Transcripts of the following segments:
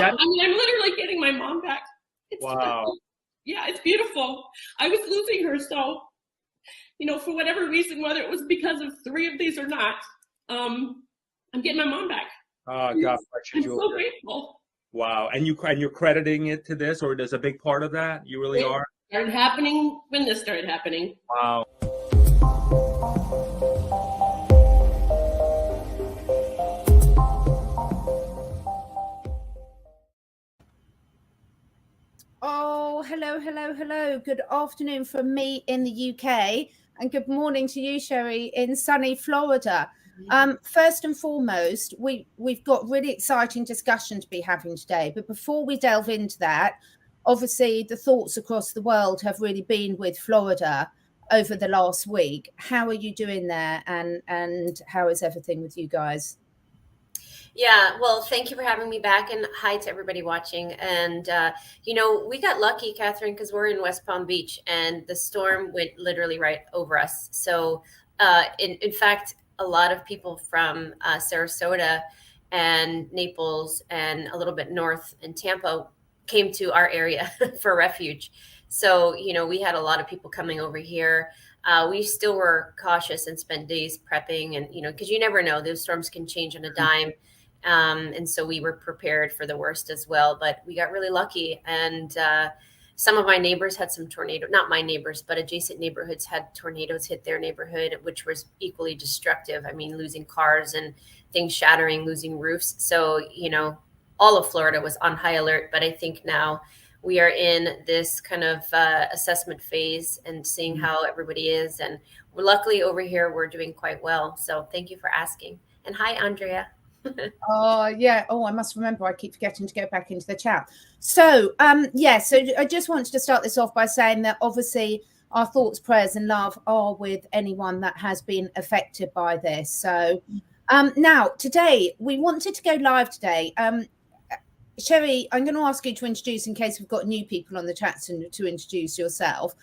I'm literally getting my mom back. Wow. Yeah, it's beautiful. I was losing her, so, for whatever reason, whether it was because of 3 of these or not, I'm getting my mom back. God bless you, I'm Julia. so grateful. Wow. And you're crediting it to this, or there's a big part of that? You really are? It started happening when this started happening. Wow. Oh, hello. Good afternoon from me in the UK, and good morning to you, Sherri, in sunny Florida. First and foremost, we've got really exciting discussion to be having today. But before we delve into that, obviously the thoughts across the world have really been with Florida over the last week. How are you doing there, and how is everything with you guys? Yeah, well, thank you for having me back, and hi to everybody watching. And, we got lucky, Catherine, because we're in West Palm Beach, and the storm went literally right over us. So, in fact, a lot of people from Sarasota and Naples and a little bit north in Tampa came to our area for refuge. So, we had a lot of people coming over here. We still were cautious and spent days prepping, and, because you never know, those storms can change on a dime. And so we were prepared for the worst as well, but we got really lucky. And some of my neighbors had some not my neighbors, but adjacent neighborhoods had tornadoes hit their neighborhood, which was equally destructive. I mean, losing cars and things shattering, losing roofs. So, all of Florida was on high alert. But I think now we are in this kind of assessment phase and seeing how everybody is. And luckily over here, we're doing quite well. So thank you for asking. And hi, Andrea. Oh, yeah. Oh, I must remember. I keep forgetting to go back into the chat. So, so I just wanted to start this off by saying that obviously our thoughts, prayers and love are with anyone that has been affected by this. So now today we wanted to go live today. Sherri, I'm going to ask you to introduce, in case we've got new people on the chat, to introduce yourself.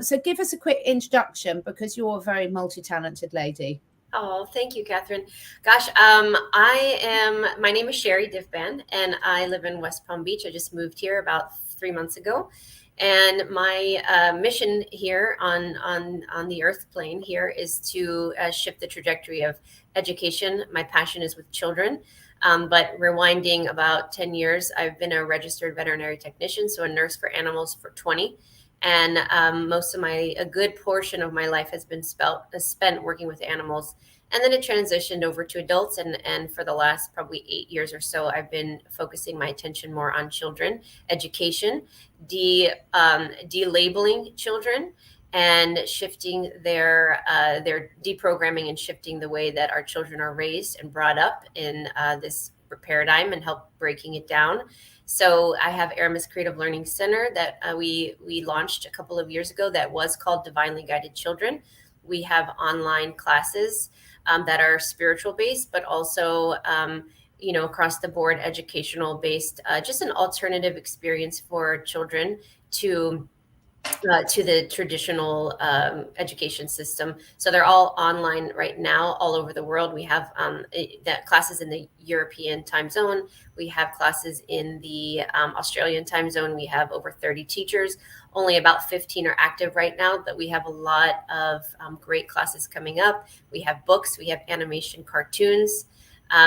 So give us a quick introduction, because you're a very multi-talented lady. Oh, thank you, Catherine. Gosh, my name is Sherri Divband, and I live in West Palm Beach. I just moved here about 3 months ago. And my mission here on the earth plane here is to shift the trajectory of education. My passion is with children. But rewinding about 10 years, I've been a registered veterinary technician, so a nurse for animals for 20. And a good portion of my life has been spent working with animals. And then it transitioned over to adults. And for the last probably 8 years or so, I've been focusing my attention more on children, education, delabeling children, and shifting their deprogramming and shifting the way that our children are raised and brought up in this paradigm, and help breaking it down. So I have Aramiscreative Learning Center that we launched a couple of years ago that was called Divinely Guided Children. We have online classes that are spiritual based, but also, across the board educational based, just an alternative experience for children to the traditional education system. So they're all online right now, all over the world. We have classes in the European time zone. We have classes in the Australian time zone. We have over 30 teachers. Only about 15 are active right now, but we have a lot of great classes coming up. We have books, we have animation, cartoons.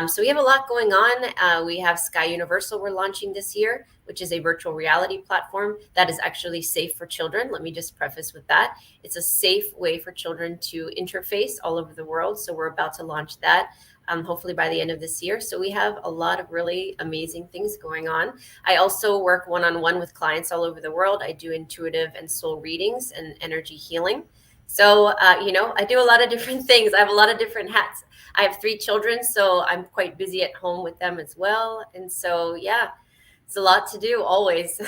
So we have a lot going on. We have Sky Universal we're launching this year, which is a virtual reality platform that is actually safe for children. Let me just preface with that. It's a safe way for children to interface all over the world. So we're about to launch that, hopefully by the end of this year. So we have a lot of really amazing things going on. I also work one-on-one with clients all over the world. I do intuitive and soul readings and energy healing. So, I do a lot of different things. I have a lot of different hats. I have 3 children, so I'm quite busy at home with them as well. And so, yeah, it's a lot to do always.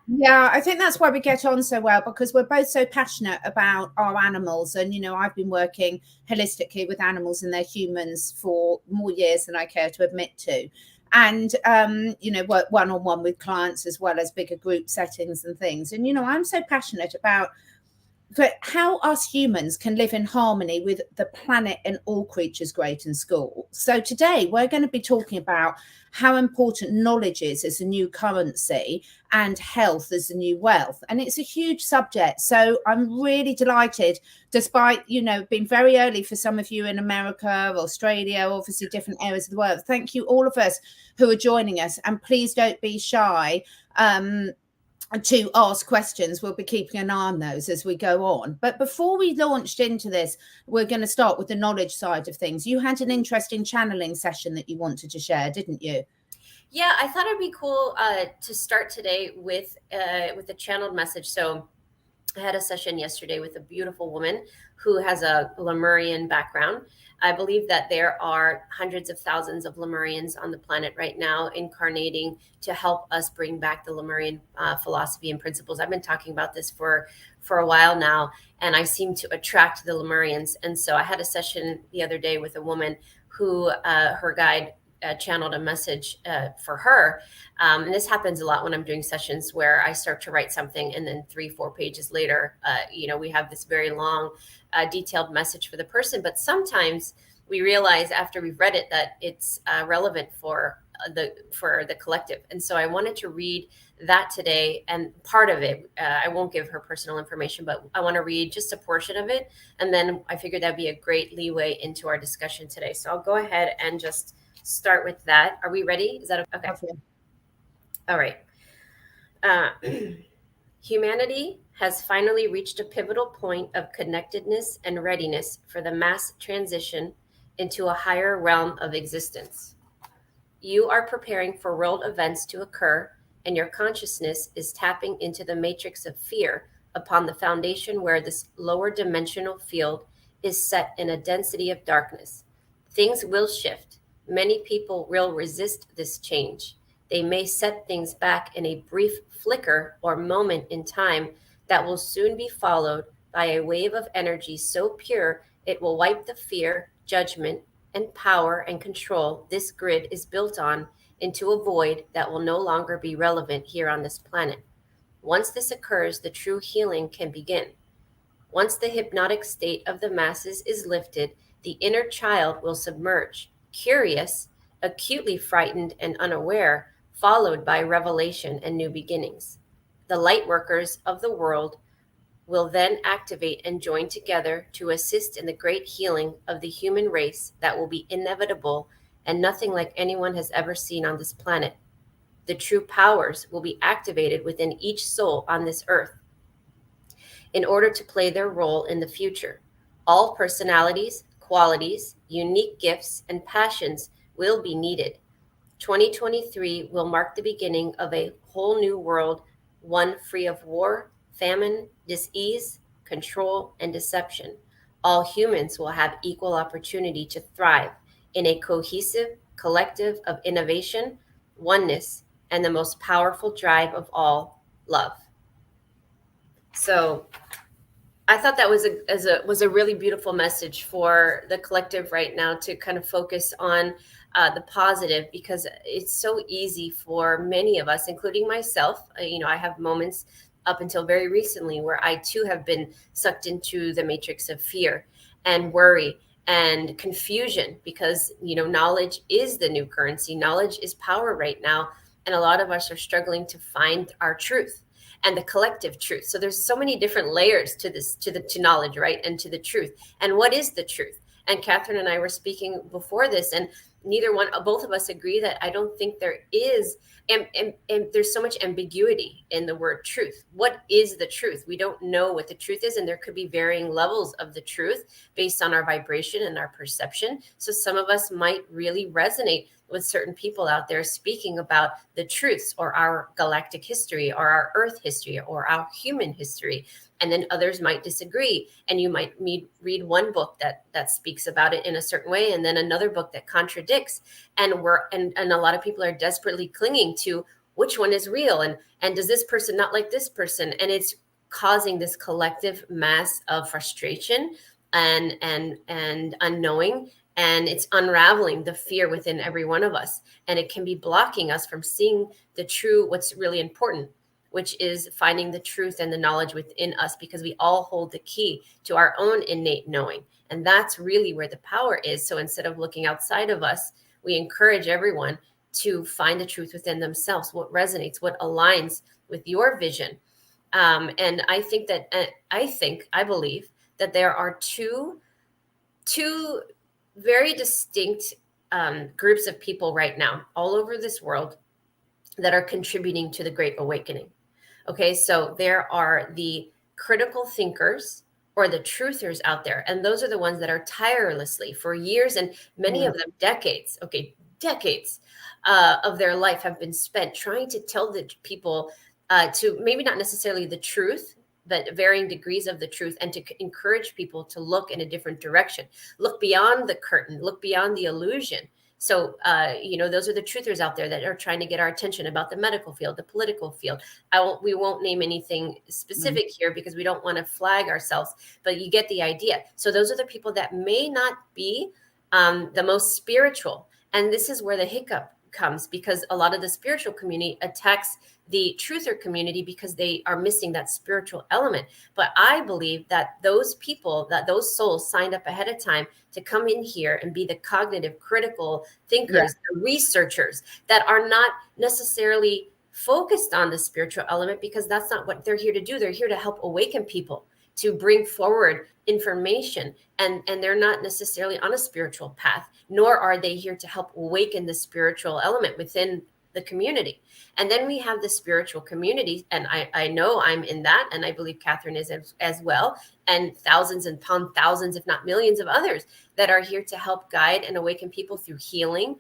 Yeah, I think that's why we get on so well, because we're both so passionate about our animals. And, I've been working holistically with animals and their humans for more years than I care to admit to. And, work one-on-one with clients as well as bigger group settings and things. And, I'm so passionate about but how us humans can live in harmony with the planet and all creatures great and small. So today we're going to be talking about how important knowledge is as a new currency and health as a new wealth. And it's a huge subject. So I'm really delighted, despite, being very early for some of you in America, Australia, obviously different areas of the world. Thank you, all of us who are joining us. And please don't be shy to ask questions. We'll be keeping an eye on those as we go on. But before we launched into this, we're going to start with the knowledge side of things. You had an interesting channeling session that you wanted to share, didn't you? Yeah, I thought it'd be cool to start today with a channeled message. So I had a session yesterday with a beautiful woman who has a Lemurian background. I believe that there are hundreds of thousands of Lemurians on the planet right now incarnating to help us bring back the Lemurian philosophy and principles. I've been talking about this for a while now, and I seem to attract the Lemurians. And so I had a session the other day with a woman who her guide channeled a message for her. And this happens a lot when I'm doing sessions where I start to write something and then 3-4 pages later, we have this very long, detailed message for the person. But sometimes we realize after we've read it that it's relevant for the collective. And so I wanted to read that today, and part of it, I won't give her personal information, but I want to read just a portion of it. And then I figured that'd be a great leeway into our discussion today. So I'll go ahead and just start with that. Are we ready? Is that okay? All right. Humanity has finally reached a pivotal point of connectedness and readiness for the mass transition into a higher realm of existence. You are preparing for world events to occur, and your consciousness is tapping into the matrix of fear upon the foundation where this lower dimensional field is set in a density of darkness. Things will shift. Many people will resist this change. They may set things back in a brief flicker or moment in time that will soon be followed by a wave of energy so pure it will wipe the fear, judgment, and power and control this grid is built on into a void that will no longer be relevant here on this planet. Once this occurs, the true healing can begin. Once the hypnotic state of the masses is lifted, the inner child will submerge, curious, acutely frightened and unaware, followed by revelation and new beginnings. The light workers of the world will then activate and join together to assist in the great healing of the human race that will be inevitable and nothing like anyone has ever seen on this planet. The true powers will be activated within each soul on this earth in order to play their role in the future. All personalities, qualities, unique gifts, and passions will be needed. 2023 will mark the beginning of a whole new world, one free of war, famine, disease, control, and deception. All humans will have equal opportunity to thrive in a cohesive collective of innovation, oneness, and the most powerful drive of all, love. So I thought that was a really beautiful message for the collective right now to kind of focus on the positive, because it's so easy for many of us, including myself. I have moments up until very recently where I too have been sucked into the matrix of fear and worry and confusion, because knowledge is the new currency. Knowledge is power right now, and a lot of us are struggling to find our truth and the collective truth. So there's so many different layers to this, to knowledge, right? And to the truth. And what is the truth? And Catherine and I were speaking before this, and both of us agree that I don't think there is, and there's so much ambiguity in the word truth. What is the truth? We don't know what the truth is, and there could be varying levels of the truth based on our vibration and our perception. So some of us might really resonate with certain people out there speaking about the truths, or our galactic history, or our earth history, or our human history. And then others might disagree. And you might read one book that speaks about it in a certain way, and then another book that contradicts. And a lot of people are desperately clinging to which one is real, and does this person not like this person? And it's causing this collective mass of frustration and unknowing. And it's unraveling the fear within every one of us. And it can be blocking us from seeing the true, what's really important. which is finding the truth and the knowledge within us, because we all hold the key to our own innate knowing. And that's really where the power is. So instead of looking outside of us, we encourage everyone to find the truth within themselves, what resonates, what aligns with your vision. And I believe that there are two very distinct groups of people right now all over this world that are contributing to the Great Awakening. Okay, so there are the critical thinkers or the truthers out there. And those are the ones that are tirelessly for years and many of them decades of their life have been spent trying to tell the people to maybe not necessarily the truth, but varying degrees of the truth, and to encourage people to look in a different direction, look beyond the curtain, look beyond the illusion. So, those are the truthers out there that are trying to get our attention about the medical field, the political field. We won't name anything specific here because we don't want to flag ourselves, but you get the idea. So those are the people that may not be the most spiritual. And this is where the hiccup comes, because a lot of the spiritual community attacks the truther community because they are missing that spiritual element. But I believe that those people, that those souls signed up ahead of time to come in here and be the cognitive critical thinkers, the researchers that are not necessarily focused on the spiritual element, because that's not what they're here to do. They're here to help awaken people, to bring forward information, and they're not necessarily on a spiritual path, nor are they here to help awaken the spiritual element within the community. And then we have the spiritual community, and I know I'm in that, and I believe Catherine is as well, and thousands and upon thousands, if not millions of others that are here to help guide and awaken people through healing,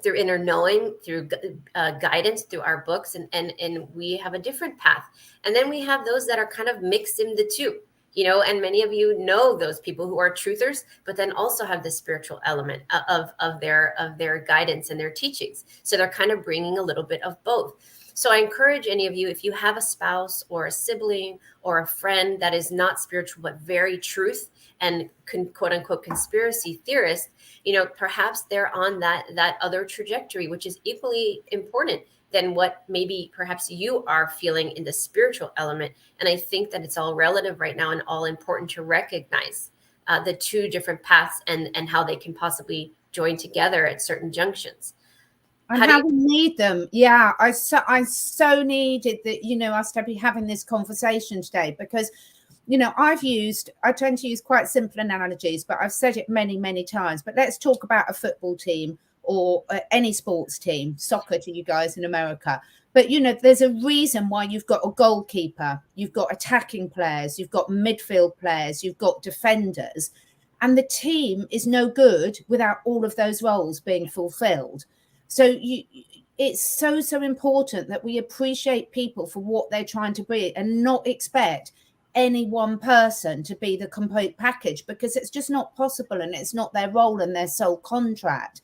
through inner knowing, through guidance, through our books, and we have a different path. And then we have those that are kind of mixed in the two, and many of you know those people who are truthers, but then also have the spiritual element of their guidance and their teachings. So they're kind of bringing a little bit of both. So I encourage any of you, if you have a spouse or a sibling or a friend that is not spiritual, but very truth and quote unquote conspiracy theorist, perhaps they're on that other trajectory, which is equally important than what maybe perhaps you are feeling in the spiritual element. And I think that it's all relative right now and all important to recognize the two different paths and how they can possibly join together at certain junctions. And how we need them. Yeah, I so needed that, us to be having this conversation today, because I tend to use quite simple analogies, but I've said it many, many times. But let's talk about a football team or any sports team, soccer to you guys in America. But, there's a reason why you've got a goalkeeper, you've got attacking players, you've got midfield players, you've got defenders. And the team is no good without all of those roles being fulfilled. So it's so important that we appreciate people for what they're trying to be and not expect any one person to be the complete package, because it's just not possible, and it's not their role and their sole contract.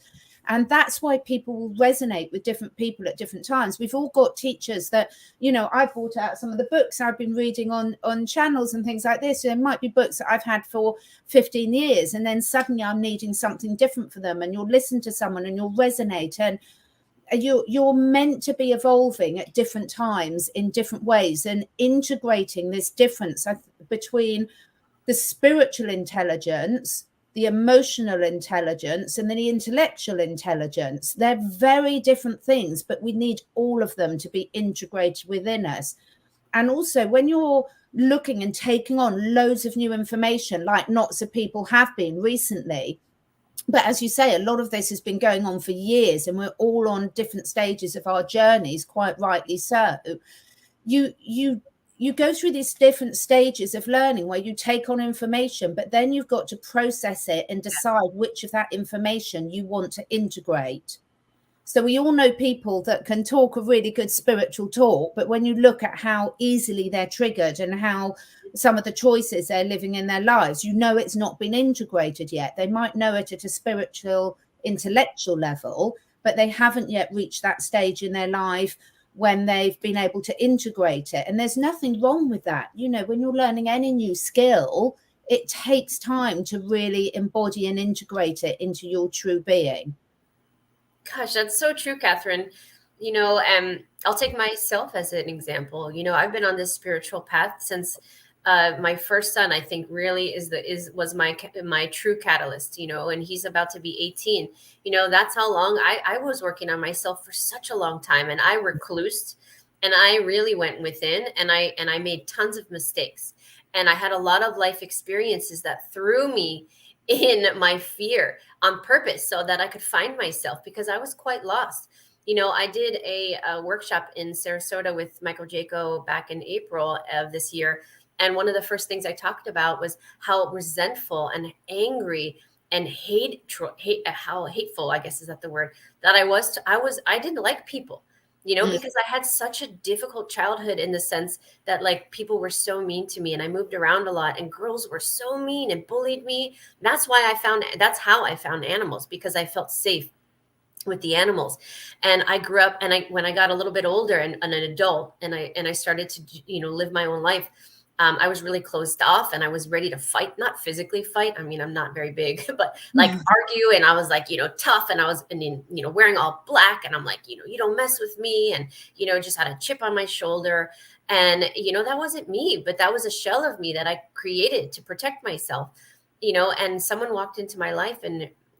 And that's why people will resonate with different people at different times. We've all got teachers that, I brought out some of the books I've been reading on channels and things like this. There might be books that I've had for 15 years, and then suddenly I'm needing something different for them. And you'll listen to someone and you'll resonate. And you're meant to be evolving at different times in different ways, and integrating this difference between the spiritual intelligence, the emotional intelligence, and then the intellectual intelligence. They're very different things, but we need all of them to be integrated within us. And also, when you're looking and taking on loads of new information, like lots of people have been recently, but as you say, a lot of this has been going on for years, and we're all on different stages of our journeys, quite rightly so. You go through these different stages of learning where you take on information, but then you've got to process it and decide which of that information you want to integrate. So we all know people that can talk a really good spiritual talk, but when you look at how easily they're triggered and how some of the choices they're living in their lives, it's not been integrated yet. They might know it at a spiritual, intellectual level, but they haven't yet reached that stage in their life when they've been able to integrate it. And there's nothing wrong with that. When you're learning any new skill, it takes time to really embody and integrate it into your true being. Gosh, that's so true, Catherine. I'll take myself as an example. I've been on this spiritual path since my first son. I think really was my true catalyst. And he's about to be 18. That's how long I was working on myself for such a long time, and I reclused, and I really went within, and I made tons of mistakes, and I had a lot of life experiences that threw me in my fear on purpose so that I could find myself, because I was quite lost. I did a workshop in Sarasota with Michael Jaco back in April of this year. And one of the first things I talked about was how resentful and angry and how hateful, I guess, is that the word, that I didn't like people, because I had such a difficult childhood, in the sense that like people were so mean to me, and I moved around a lot, and girls were so mean and bullied me. That's how I found animals, because I felt safe with the animals. And I grew up, and when I got a little bit older and an adult, and I started to, live my own life, I was really closed off, and I was ready to fight, not physically fight. I mean, I'm not very big, but like argue. And I was like, tough, and I was, wearing all black, and I'm like, you don't mess with me. And, just had a chip on my shoulder. And, that wasn't me, but that was a shell of me that I created to protect myself, and someone walked into my life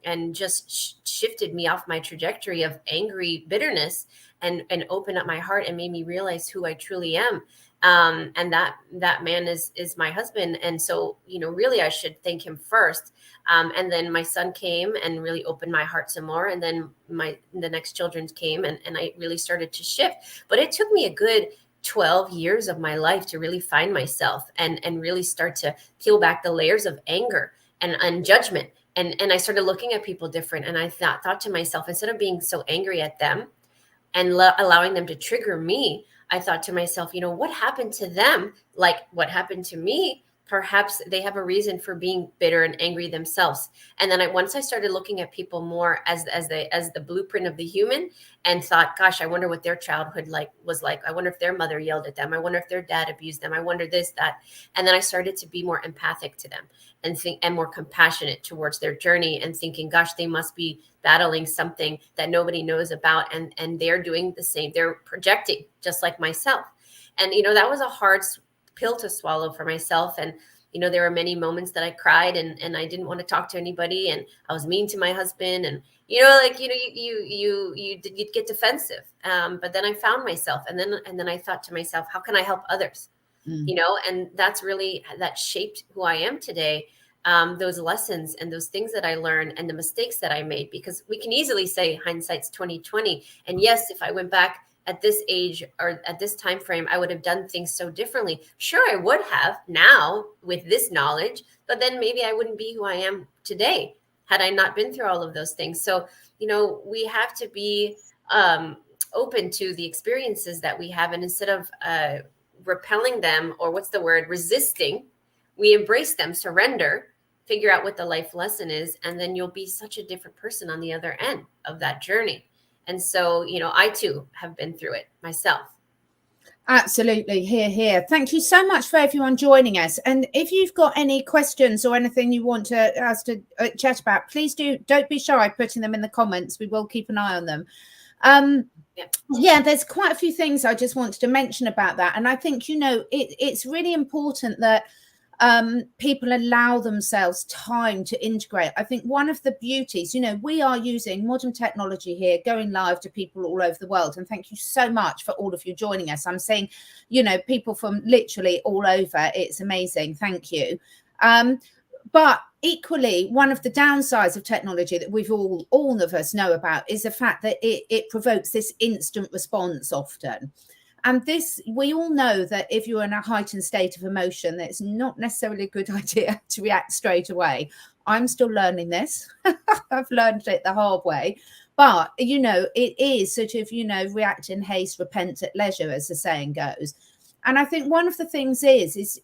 and just shifted me off my trajectory of angry bitterness, and opened up my heart and made me realize who I truly am. And that man is my husband. And so, really I should thank him first. And then my son came and really opened my heart some more. And then the next children came, and I really started to shift. But it took me a good 12 years of my life to really find myself and really start to peel back the layers of anger and judgment. And I started looking at people different. And I thought to myself, instead of being so angry at them and allowing them to trigger me, I thought to myself, what happened to them? Like what happened to me? Perhaps they have a reason for being bitter and angry themselves. And then once I started looking at people more as the blueprint of the human, and thought, gosh, I wonder what their childhood was like. I wonder if their mother yelled at them. I wonder if their dad abused them. I wonder this, that. And then I started to be more empathic to them, and more compassionate towards their journey, and thinking, gosh, they must be battling something that nobody knows about. And they're doing the same. They're projecting just like myself. And, that was a hard pill to swallow for myself. And, there were many moments that I cried and I didn't want to talk to anybody, and I was mean to my husband, and, you get defensive. But then I found myself, and then I thought to myself, how can I help others? And that's really, that shaped who I am today. Those lessons and those things that I learned and the mistakes that I made, because we can easily say hindsight's 2020. And yes, if I went back at this age or at this time frame, I would have done things so differently. Sure, I would have now with this knowledge, but then maybe I wouldn't be who I am today had I not been through all of those things. So, we have to be open to the experiences that we have, and instead of repelling them, or resisting, we embrace them, surrender, figure out what the life lesson is, and then you'll be such a different person on the other end of that journey. And so, I too have been through it myself. Absolutely. Here. Thank you so much for everyone joining us. And if you've got any questions or anything you want us to chat about, please don't be shy putting them in the comments. We will keep an eye on them. Yeah, there's quite a few things I just wanted to mention about that. And I think, it's really important that people allow themselves time to integrate. I think one of the beauties, we are using modern technology here, going live to people all over the world. And thank you so much for all of you joining us. I'm seeing, people from literally all over. It's amazing. Thank you. But equally, one of the downsides of technology that we've all of us know about is the fact that it provokes this instant response often. And this, we all know that if you're in a heightened state of emotion, that it's not necessarily a good idea to react straight away. I'm still learning this. I've learned it the hard way. But, it is sort of, react in haste, repent at leisure, as the saying goes. And I think one of the things is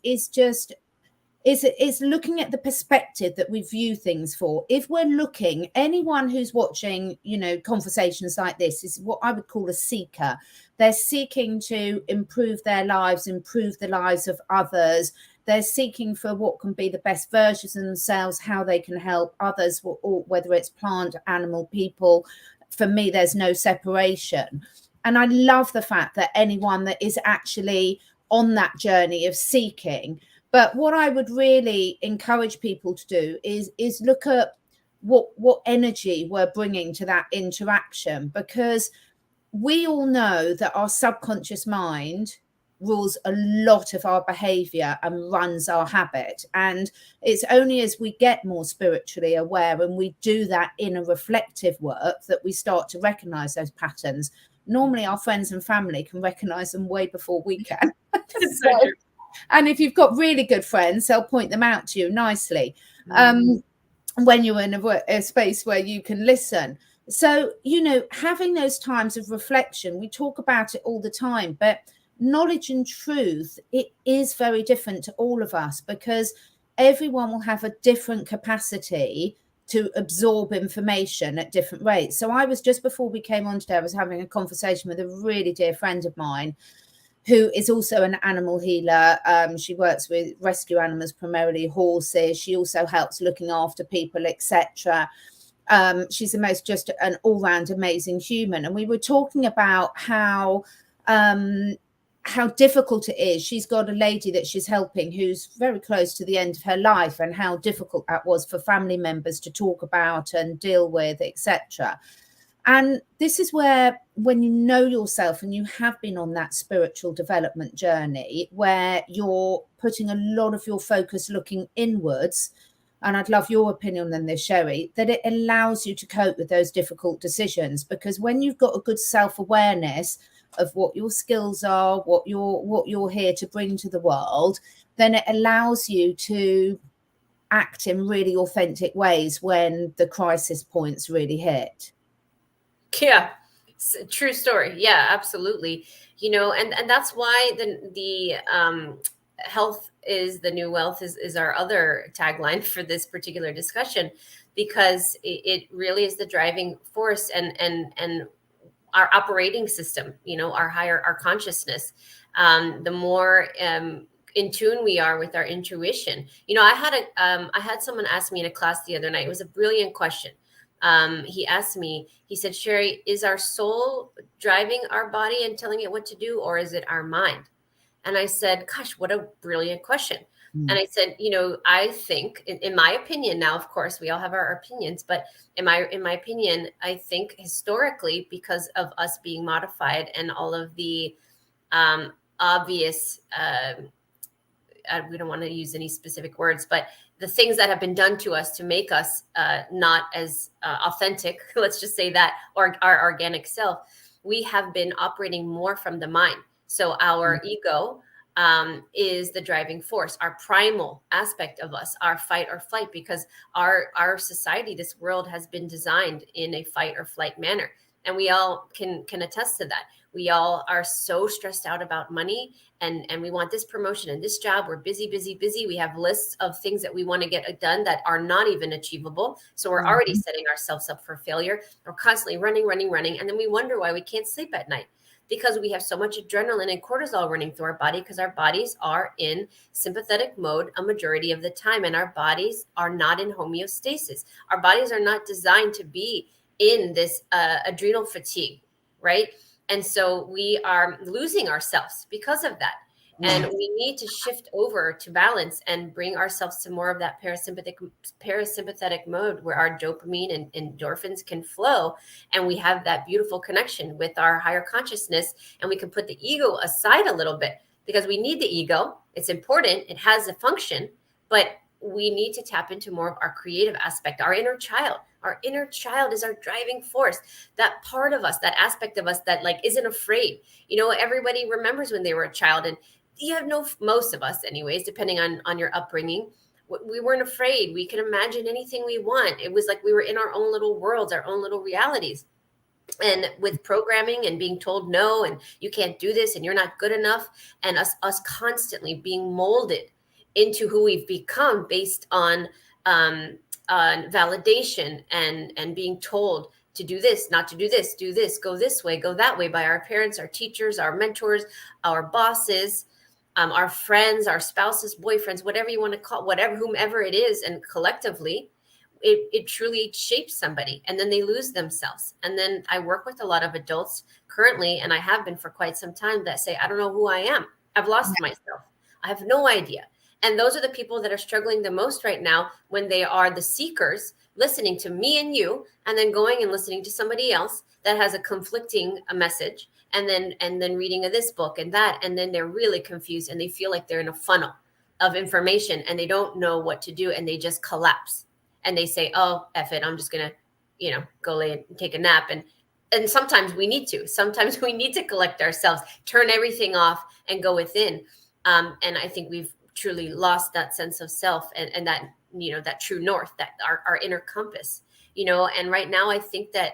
looking at the perspective that we view things for. If we're looking, anyone who's watching, conversations like this is what I would call a seeker. They're seeking to improve their lives, improve the lives of others. They're seeking for what can be the best versions of themselves, how they can help others, or whether it's plant, animal, people. For me, there's no separation. And I love the fact that anyone that is actually on that journey of seeking. But what I would really encourage people to do is look at what energy we're bringing to that interaction, because we all know that our subconscious mind rules a lot of our behavior and runs our habit. And it's only as we get more spiritually aware and we do that inner reflective work that we start to recognize those patterns. Normally our friends and family can recognize them way before we can. So, and if you've got really good friends, they'll point them out to you nicely when you're in a space where you can listen. So, you know, having those times of reflection, we talk about it all the time, but knowledge and truth, it is very different to all of us, because everyone will have a different capacity to absorb information at different rates. So I was, just before we came on today, I was having a conversation with a really dear friend of mine who is also an animal healer. She works with rescue animals, primarily horses. She also helps looking after people, etc. She's the most, just an all-round amazing human. And we were talking about how difficult it is. She's got a lady that she's helping who's very close to the end of her life, and how difficult that was for family members to talk about and deal with, etc. And this is where, when you know yourself and you have been on that spiritual development journey where you're putting a lot of your focus looking inwards, and I'd love your opinion on this, Sherri, that it allows you to cope with those difficult decisions. Because when you've got a good self-awareness of what your skills are, what you're here to bring to the world, then it allows you to act in really authentic ways when the crisis points really hit. Yeah, true story. Yeah, absolutely. You know, and that's why the health is the new wealth is our other tagline for this particular discussion, because it really is the driving force and our operating system, you know, our consciousness. The more in tune we are with our intuition. You know, I had someone ask me in a class the other night. It was a brilliant question. He asked me, he said, Sherri, is our soul driving our body and telling it what to do, or is it our mind? And I said, gosh, what a brilliant question. And I said, you know, I think, in my opinion, now, of course, we all have our opinions, but in my opinion, I think historically, because of us being modified and all of the obvious, we don't want to use any specific words, but the things that have been done to us to make us not as authentic, let's just say that, or our organic self, we have been operating more from the mind. So our ego is the driving force, our primal aspect of us, our fight or flight, because our society, this world, has been designed in a fight or flight manner. And we all can attest to that. We all are so stressed out about money, and we want this promotion and this job. We're busy. We have lists of things that we want to get done that are not even achievable. So we're already setting ourselves up for failure. We're constantly running. And then we wonder why we can't sleep at night, because we have so much adrenaline and cortisol running through our body, because our bodies are in sympathetic mode a majority of the time. And our bodies are not in homeostasis. Our bodies are not designed to be in this adrenal fatigue, right? And so we are losing ourselves because of that. And we need to shift over to balance and bring ourselves to more of that parasympathetic mode, where our dopamine and endorphins can flow, and we have that beautiful connection with our higher consciousness, and we can put the ego aside a little bit, because we need the ego. It's important. It has a function, but we need to tap into more of our creative aspect, our inner child. Our inner child is our driving force, that part of us, that aspect of us that like isn't afraid. You know, everybody remembers when they were a child, and most of us anyways, depending on your upbringing, we weren't afraid. We could imagine anything we want. It was like we were in our own little worlds, our own little realities. And with programming and being told no, and you can't do this, and you're not good enough, and us constantly being molded into who we've become based on validation and being told to do this, not to do this, do this, go this way, go that way, by our parents, our teachers, our mentors, our bosses, our friends, our spouses, boyfriends, whatever you want to call, whomever it is. And collectively, it truly shapes somebody, and then they lose themselves. And then I work with a lot of adults currently, and I have been for quite some time, that say, I don't know who I am. I've lost myself. I have no idea. And those are the people that are struggling the most right now, when they are the seekers, listening to me and you, and then going and listening to somebody else that has a conflicting message, and then reading this book and that, and then they're really confused, and they feel like they're in a funnel of information, and they don't know what to do, and they just collapse, and they say, oh, F it, I'm just gonna, go lay and take a nap. And sometimes we need to collect ourselves, turn everything off, and go within. And I think we've truly lost that sense of self, and that, that true north, that our inner compass, and right now I think that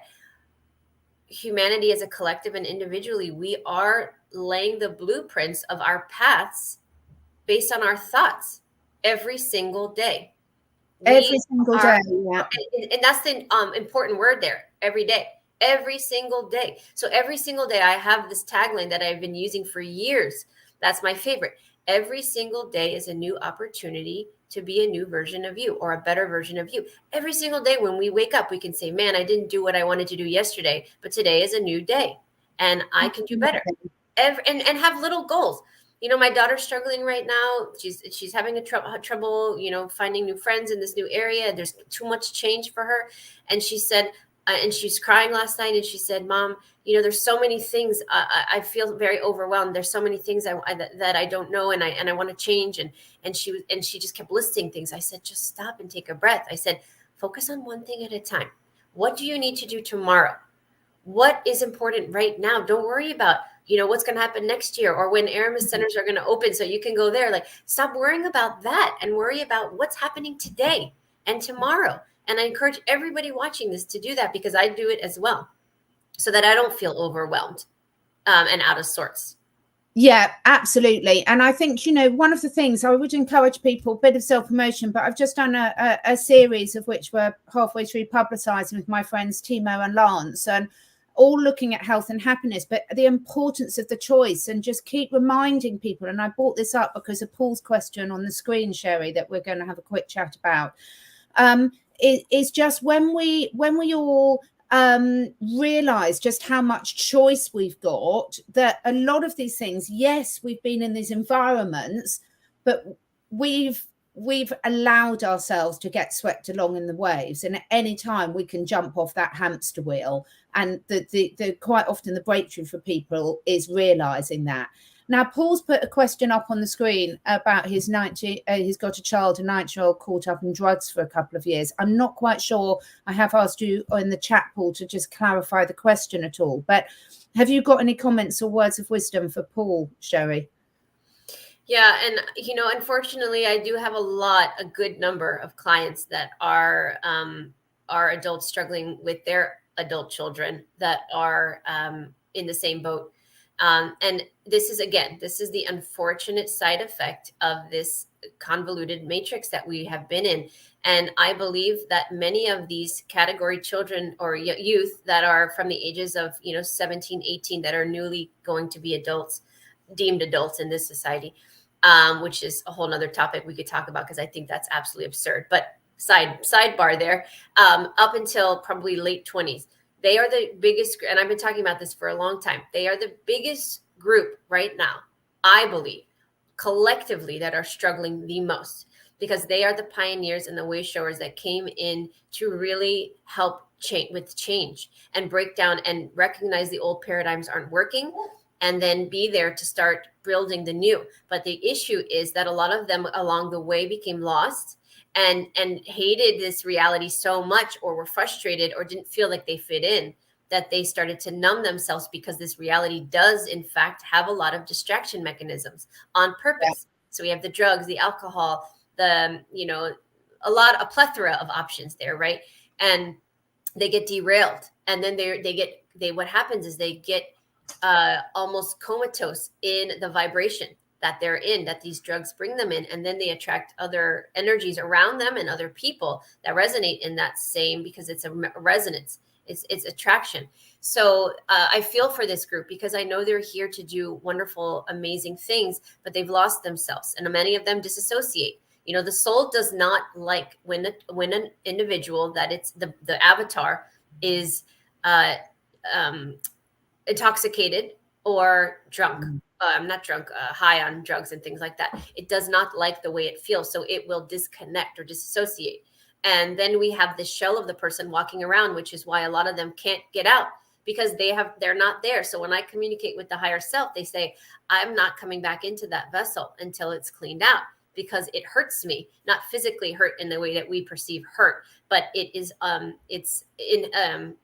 humanity as a collective and individually, we are laying the blueprints of our paths based on our thoughts every single day. Every single day, yeah. And that's the important word there, every day. Every single day. So every single day I have this tagline that I've been using for years. That's my favorite. Every single day is a new opportunity to be a new version of you, or a better version of you. Every single day when we wake up, we can say, man, I didn't do what I wanted to do yesterday, but today is a new day and I can do better. And have little goals. My daughter's struggling right now. She's having trouble, finding new friends in this new area. There's too much change for her. And she said, and she's crying last night, and she said, Mom, there's so many things. I feel very overwhelmed. There's so many things that I don't know, and I want to change. And she just kept listing things. I said, just stop and take a breath. I said, focus on one thing at a time. What do you need to do tomorrow? What is important right now? Don't worry about, what's going to happen next year, or when Aramis centers are going to open so you can go there. Like, stop worrying about that and worry about what's happening today and tomorrow. And I encourage everybody watching this to do that, because I do it as well, so that I don't feel overwhelmed and out of sorts. Yeah, absolutely. And I think, one of the things I would encourage people, a bit of self-promotion, but I've just done a series of which we're halfway through publicising with my friends Timo and Lance, and all looking at health and happiness, but the importance of the choice, and just keep reminding people. And I brought this up because of Paul's question on the screen, Sherri, that we're going to have a quick chat about. Is just when we all realize just how much choice we've got, that a lot of these things, yes, we've been in these environments, but we've allowed ourselves to get swept along in the waves, and at any time we can jump off that hamster wheel. And the quite often the breakthrough for people is realizing that. Now, Paul's put a question up on the screen about he's got a child, a 9-year-old, caught up in drugs for a couple of years. I'm not quite sure. I have asked you in the chat, Paul, to just clarify the question at all. But have you got any comments or words of wisdom for Paul, Sherri? Yeah. And, unfortunately, I do have a good number of clients that are adults struggling with their adult children that are in the same boat. And this is the unfortunate side effect of this convoluted matrix that we have been in. And I believe that many of these category children or youth that are from the ages of, 17, 18, that are newly going to be deemed adults in this society, which is a whole nother topic we could talk about, because I think that's absolutely absurd. But sidebar there, up until probably late 20s. They are the biggest, and I've been talking about this for a long time. They are the biggest group right now, I believe, collectively, that are struggling the most, because they are the pioneers and the way showers that came in to really help change and break down and recognize the old paradigms aren't working, and then be there to start building the new. But the issue is that a lot of them along the way became lost and hated this reality so much, or were frustrated, or didn't feel like they fit in, that they started to numb themselves, because this reality does in fact have a lot of distraction mechanisms on purpose. Yeah. So we have the drugs, the alcohol, a plethora of options there, right? And they get derailed, and then what happens is they get almost comatose in the vibration that they're in, that these drugs bring them in. And then they attract other energies around them and other people that resonate in that same, because it's a resonance, it's attraction. So I feel for this group, because I know they're here to do wonderful, amazing things, but they've lost themselves. And many of them disassociate. You know, the soul does not like when an individual that it's the avatar is intoxicated or drunk. Not drunk, high on drugs and things like that. It does not like the way it feels. So it will disconnect or disassociate. And then we have the shell of the person walking around, which is why a lot of them can't get out, because they're not there. So when I communicate with the higher self, they say, I'm not coming back into that vessel until it's cleaned out, because it hurts me, not physically hurt in the way that we perceive hurt, but it is, it's in,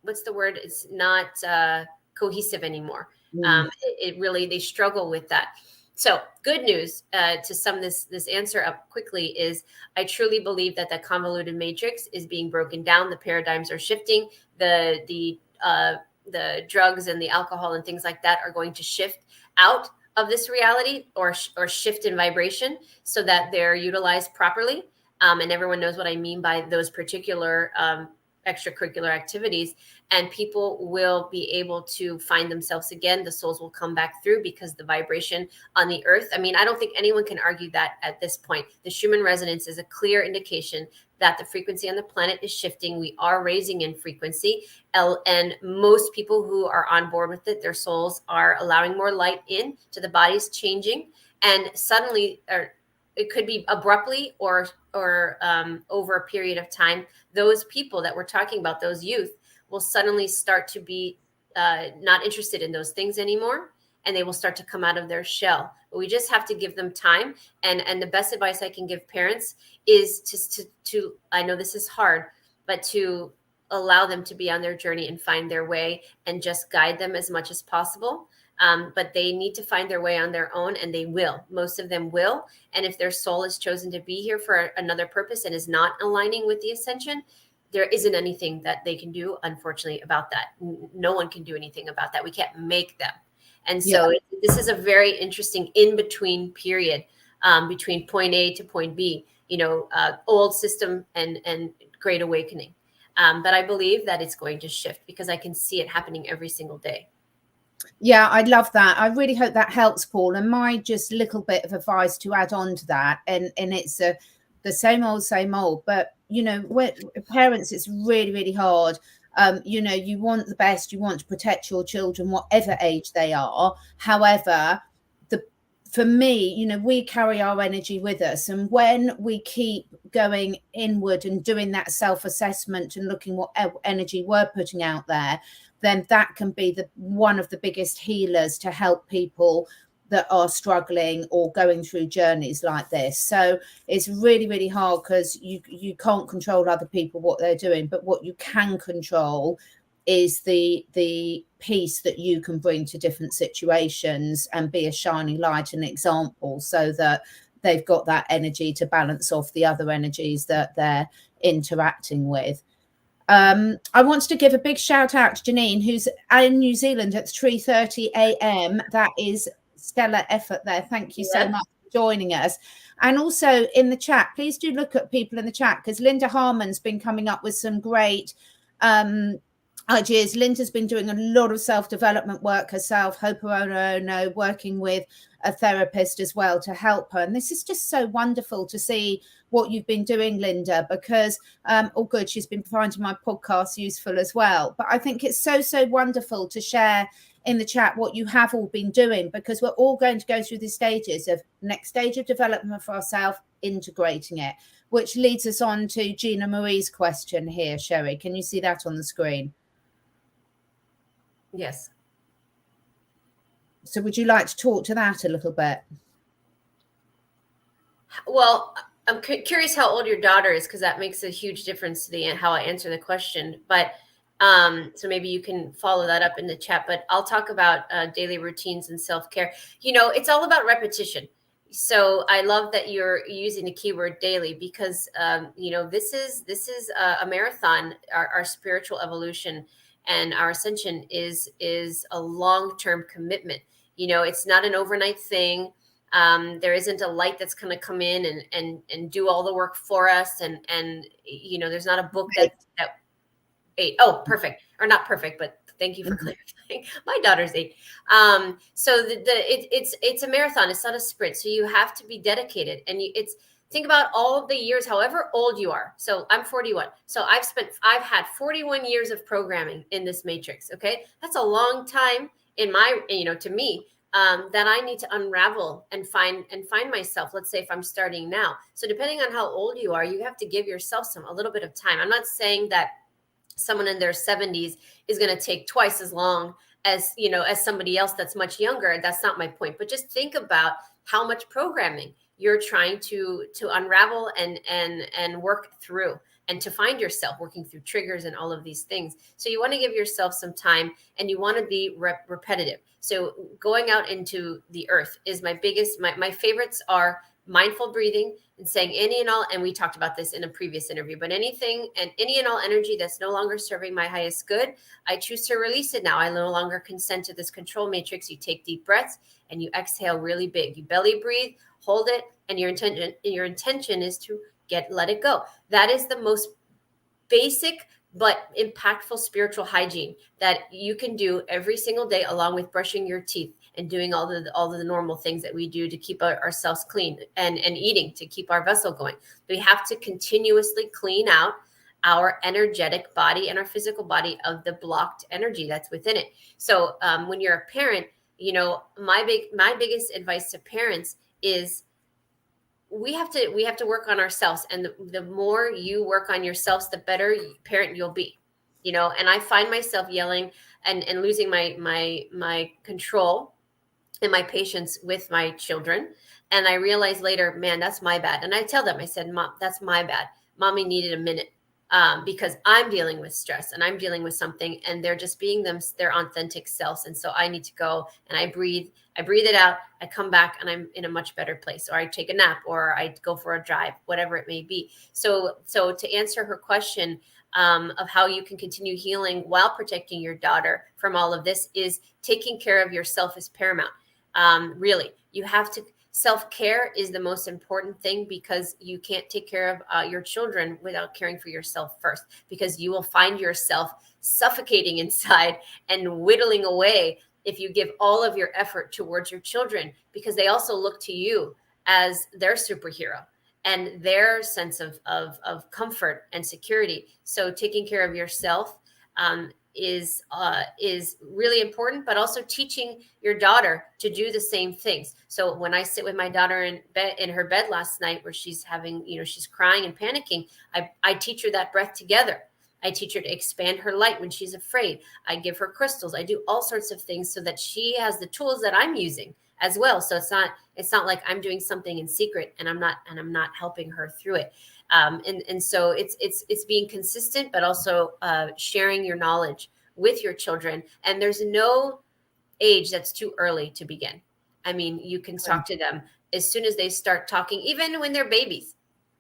what's the word? It's not cohesive anymore. It really, they struggle with that. So good news, to sum this answer up quickly, is I truly believe that the convoluted matrix is being broken down. The paradigms are shifting. The drugs and the alcohol and things like that are going to shift out of this reality, or shift in vibration, so that they're utilized properly. And everyone knows what I mean by those particular extracurricular activities, and people will be able to find themselves again. The souls will come back through, because the vibration on the earth, I mean, I don't think anyone can argue that at this point. The Schumann resonance is a clear indication that the frequency on the planet is shifting. We are raising in frequency, and most people who are on board with it, their souls are allowing more light in to the bodies changing, and suddenly, or it could be abruptly or over a period of time, those people that we're talking about, those youth, will suddenly start to be not interested in those things anymore, and they will start to come out of their shell. But we just have to give them time. And the best advice I can give parents is to I know this is hard, but to allow them to be on their journey and find their way, and just guide them as much as possible. But they need to find their way on their own, and they will. Most of them will. And if their soul is chosen to be here for another purpose and is not aligning with the ascension, there isn't anything that they can do, unfortunately, about that. No one can do anything about that. We can't make them. And so this is a very interesting in-between period, between point A to point B, old system and great awakening. But I believe that it's going to shift, because I can see it happening every single day. Yeah, I love that. I really hope that helps, Paul. And my just little bit of advice to add on to that, and it's the same old, but when parents, it's really, really hard. You want the best, you want to protect your children, whatever age they are. However, for me, we carry our energy with us. And when we keep going inward and doing that self-assessment and looking what energy we're putting out there, then that can be one of the biggest healers to help people that are struggling or going through journeys like this. So it's really, really hard, because you can't control other people, what they're doing, but what you can control is the peace that you can bring to different situations, and be a shining light and example, so that they've got that energy to balance off the other energies that they're interacting with. I want to give a big shout out to Janine, who's in New Zealand at 3:30 a.m. That is stellar effort there. Thank you so much for joining us. And also in the chat, please do look at people in the chat, because Linda Harmon's been coming up with some great ideas. Linda's been doing a lot of self-development work herself, Ho'oponopono, working with a therapist as well to help her. And this is just so wonderful to see what you've been doing, Linda, because good, she's been finding my podcast useful as well. But I think it's so wonderful to share in the chat what you have all been doing, because we're all going to go through the stages of next stage of development for ourselves, integrating it, which leads us on to Gina Marie's question here. Sherri, can you see that on the screen? Yes. So would you like to talk to that a little bit? Well, I'm curious how old your daughter is, because that makes a huge difference to how I answer the question. But so maybe you can follow that up in the chat. But I'll talk about daily routines and self-care. It's all about repetition. So I love that you're using the keyword daily, because this is a marathon. Our spiritual evolution and our ascension is a long-term commitment. It's not an overnight thing. There isn't a light that's going to come in and do all the work for us. And there's not a book that 8. Oh, perfect. Or not perfect, but thank you for clarifying. My daughter's 8. So it's a marathon. It's not a sprint. So you have to be dedicated. And Think about all of the years, however old you are. So I'm 41. So I've had 41 years of programming in this matrix. Okay. That's a long time in my, to me, that I need to unravel and find myself. Let's say if I'm starting now. So depending on how old you are, you have to give yourself a little bit of time. I'm not saying that someone in their 70s is going to take twice as long as, as somebody else that's much younger. That's not my point, but just think about how much programming you're trying to unravel and work through, and to find yourself working through triggers and all of these things. So you want to give yourself some time, and you want to be repetitive. So going out into the earth is my biggest, my favorites are mindful breathing and saying any and all, and we talked about this in a previous interview, but anything and any and all energy that's no longer serving my highest good, I choose to release it now. I no longer consent to this control matrix. You take deep breaths and you exhale really big. You belly breathe, hold it, and your intention is to let it go. That is the most basic but impactful spiritual hygiene that you can do every single day, along with brushing your teeth and doing all the normal things that we do to keep ourselves clean, and eating to keep our vessel going. We have to continuously clean out our energetic body and our physical body of the blocked energy that's within it. So when you're a parent, my biggest advice to parents is we have to work on ourselves, and the more you work on yourselves, the better parent you'll be. And I find myself yelling and losing my control and my patience with my children. And I realize later, man, that's my bad. And I tell them, I said, Mom, that's my bad. Mommy needed a minute because I'm dealing with stress and I'm dealing with something, and they're just being their authentic selves. And so I need to go and I breathe it out. I come back and I'm in a much better place, or I take a nap, or I go for a drive, whatever it may be. So to answer her question of how you can continue healing while protecting your daughter from all of this, is taking care of yourself is paramount. Really, you have to. Self-care is the most important thing, because you can't take care of your children without caring for yourself first, because you will find yourself suffocating inside and whittling away if you give all of your effort towards your children, because they also look to you as their superhero and their sense of comfort and security. So taking care of yourself is really important, but also teaching your daughter to do the same things. So when I sit with my daughter in her bed last night, where she's having, she's crying and panicking, I teach her that breath together. I teach her to expand her light when she's afraid. I give her crystals. I do all sorts of things so that she has the tools that I'm using as well. So it's not like I'm doing something in secret and I'm not helping her through it. And so it's being consistent, but also sharing your knowledge with your children. And there's no age that's too early to begin. I mean, you can talk to them as soon as they start talking, even when they're babies.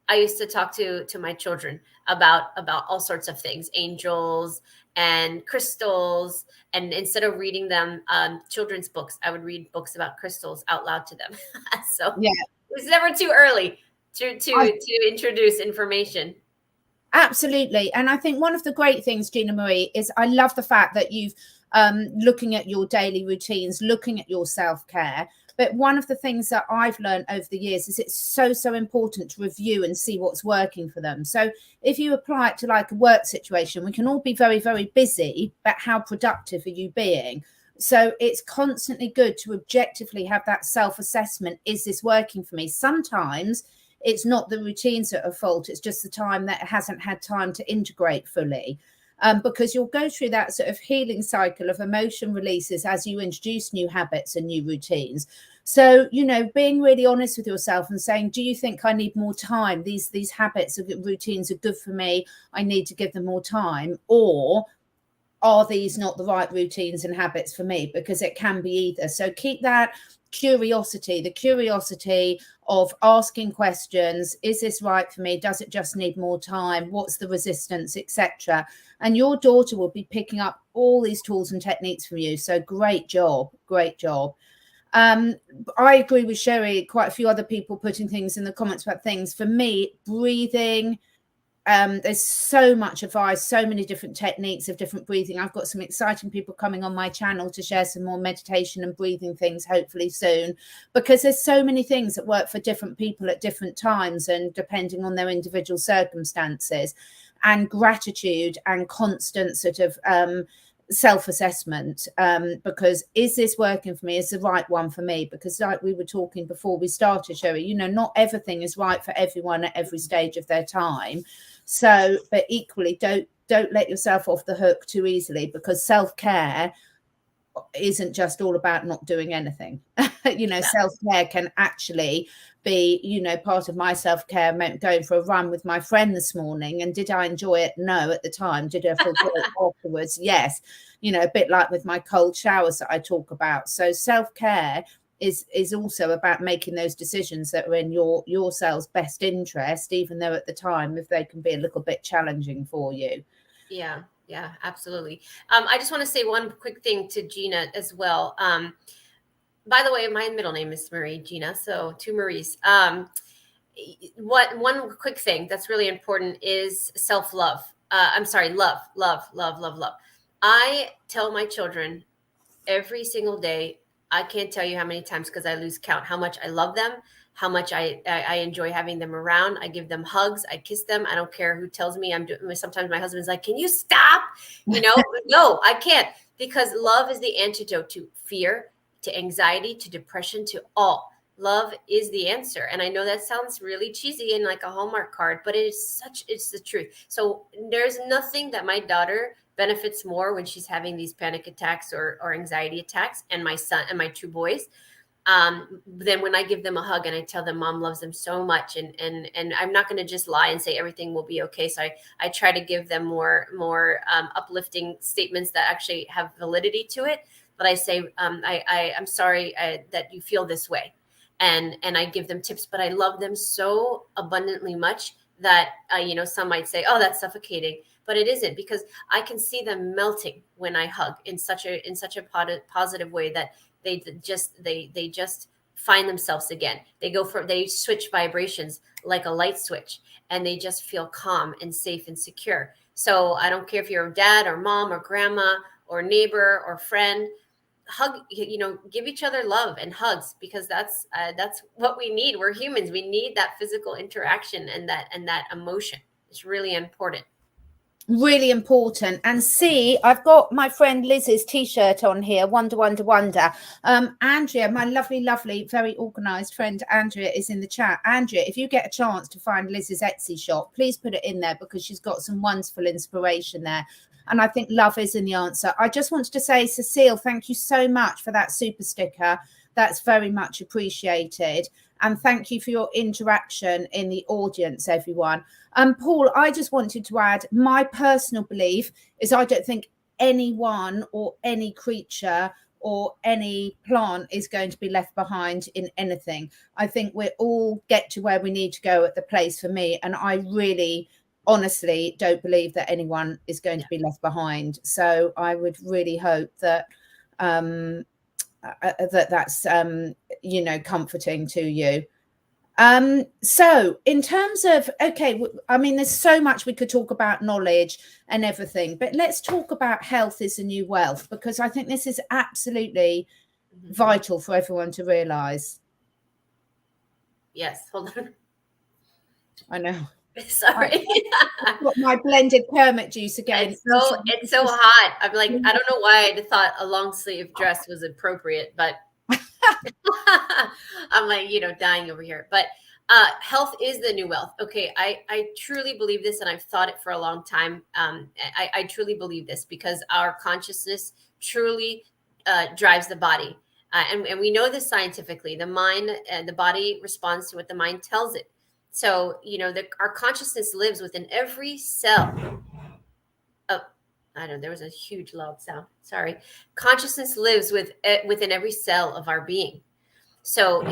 I used to talk to my children about all sorts of things, angels and crystals. And instead of reading them children's books, I would read books about crystals out loud to them. So yeah, it was never too early to introduce information. Absolutely. And I think one of the great things, Gina Marie, is I love the fact that you've looking at your daily routines, looking at your self-care. But one of the things that I've learned over the years is it's so important to review and see what's working for them. So if you apply it to like a work situation, we can all be very, very busy, but how productive are you being? So it's constantly good to objectively have that self-assessment. Is this working for me? Sometimes it's not the routines that are at fault. It's just the time that it hasn't had time to integrate fully. Because you'll go through that sort of healing cycle of emotion releases as you introduce new habits and new routines. So, being really honest with yourself and saying, do you think I need more time? These habits or routines are good for me. I need to give them more time. Or are these not the right routines and habits for me? Because it can be either. So keep that the curiosity of asking questions. Is this right for me? Does it just need more time? What's the resistance, etc.? And your daughter will be picking up all these tools and techniques from you. So great job. I agree with Sherri, quite a few other people putting things in the comments about things. For me, breathing, there's so much advice, so many different techniques of different breathing. I've got some exciting people coming on my channel to share some more meditation and breathing things, hopefully soon, because there's so many things that work for different people at different times and depending on their individual circumstances. And gratitude and constant sort of self-assessment, because is this working for me? Is the right one for me? Because like we were talking before we started, Sherri, you know, not everything is right for everyone at every stage of their time. So, but equally, don't let yourself off the hook too easily, because self-care isn't just all about not doing anything. You know, self-care can actually be, you know, part of my self-care meant going for a run with my friend this morning. And did I enjoy it? No, at the time. Did I feel good afterwards? Yes. You know, a bit like with my cold showers that I talk about. So self-care is also about making those decisions that are in your cell's best interest, even though at the time, if they can be a little bit challenging for you. Yeah, absolutely. I just want to say one quick thing to Gina as well. By the way, my middle name is Marie, Gina, so two Maries. One quick thing that's really important is self-love. Love. I tell my children every single day, I can't tell you how many times, because I lose count, how much I love them, how much I enjoy having them around. I give them hugs. I kiss them. I don't care who tells me I'm doing. Sometimes my husband's like, can you stop? You know, no, I can't, because love is the antidote to fear, to anxiety, to depression, to all. Love is the answer. And I know that sounds really cheesy and like a Hallmark card, but it's the truth. So there's nothing that my daughter benefits more when she's having these panic attacks or anxiety attacks, and my son and my two boys, then when I give them a hug and I tell them mom loves them so much, and I'm not going to just lie and say everything will be okay. So I try to give them more uplifting statements that actually have validity to it. But I say, I'm sorry that you feel this way. And I give them tips, but I love them so abundantly much that, you know, some might say, oh, that's suffocating, but it isn't, because I can see them melting when I hug in such a positive way that they just find themselves again. They switch vibrations like a light switch, and they just feel calm and safe and secure. So I don't care if you're a dad or mom or grandma or neighbor or friend, hug, you know, give each other love and hugs, because that's what we need. We're humans. We need that physical interaction and that emotion. It's really important. Really important. And see, I've got my friend Liz's t-shirt on here, wonder. Andrea, my lovely very organized friend Andrea, is in the chat. Andrea, if you get a chance to find Liz's Etsy shop, please put it in there, because she's got some wonderful inspiration there. And I think love is in the answer. I just wanted to say, Cecile, thank you so much for that super sticker. That's very much appreciated. And thank you for your interaction in the audience, everyone. Paul, I just wanted to add, my personal belief is I don't think anyone or any creature or any plant is going to be left behind in anything. I think we all get to where we need to go at the place for me. And I really, honestly, don't believe that anyone is going to be left behind. So I would really hope that that's you know, comforting to you. So in terms of, okay, I mean, there's so much we could talk about, knowledge and everything, but let's talk about health is the new wealth, because I think this is absolutely vital for everyone to realize. Yes, hold on. I know. Sorry. I've got my blended permit juice again. It's so hot. I'm like, I don't know why I thought a long sleeve dress was appropriate, but I'm like, you know, dying over here. But health is the new wealth. Okay, I truly believe this, and I've thought it for a long time. I truly believe this, because our consciousness truly drives the body. And we know this scientifically. The mind, the body responds to what the mind tells it. So, you know, our consciousness lives within every cell. Oh, I don't know. There was a huge loud sound. Sorry. Consciousness lives within every cell of our being. So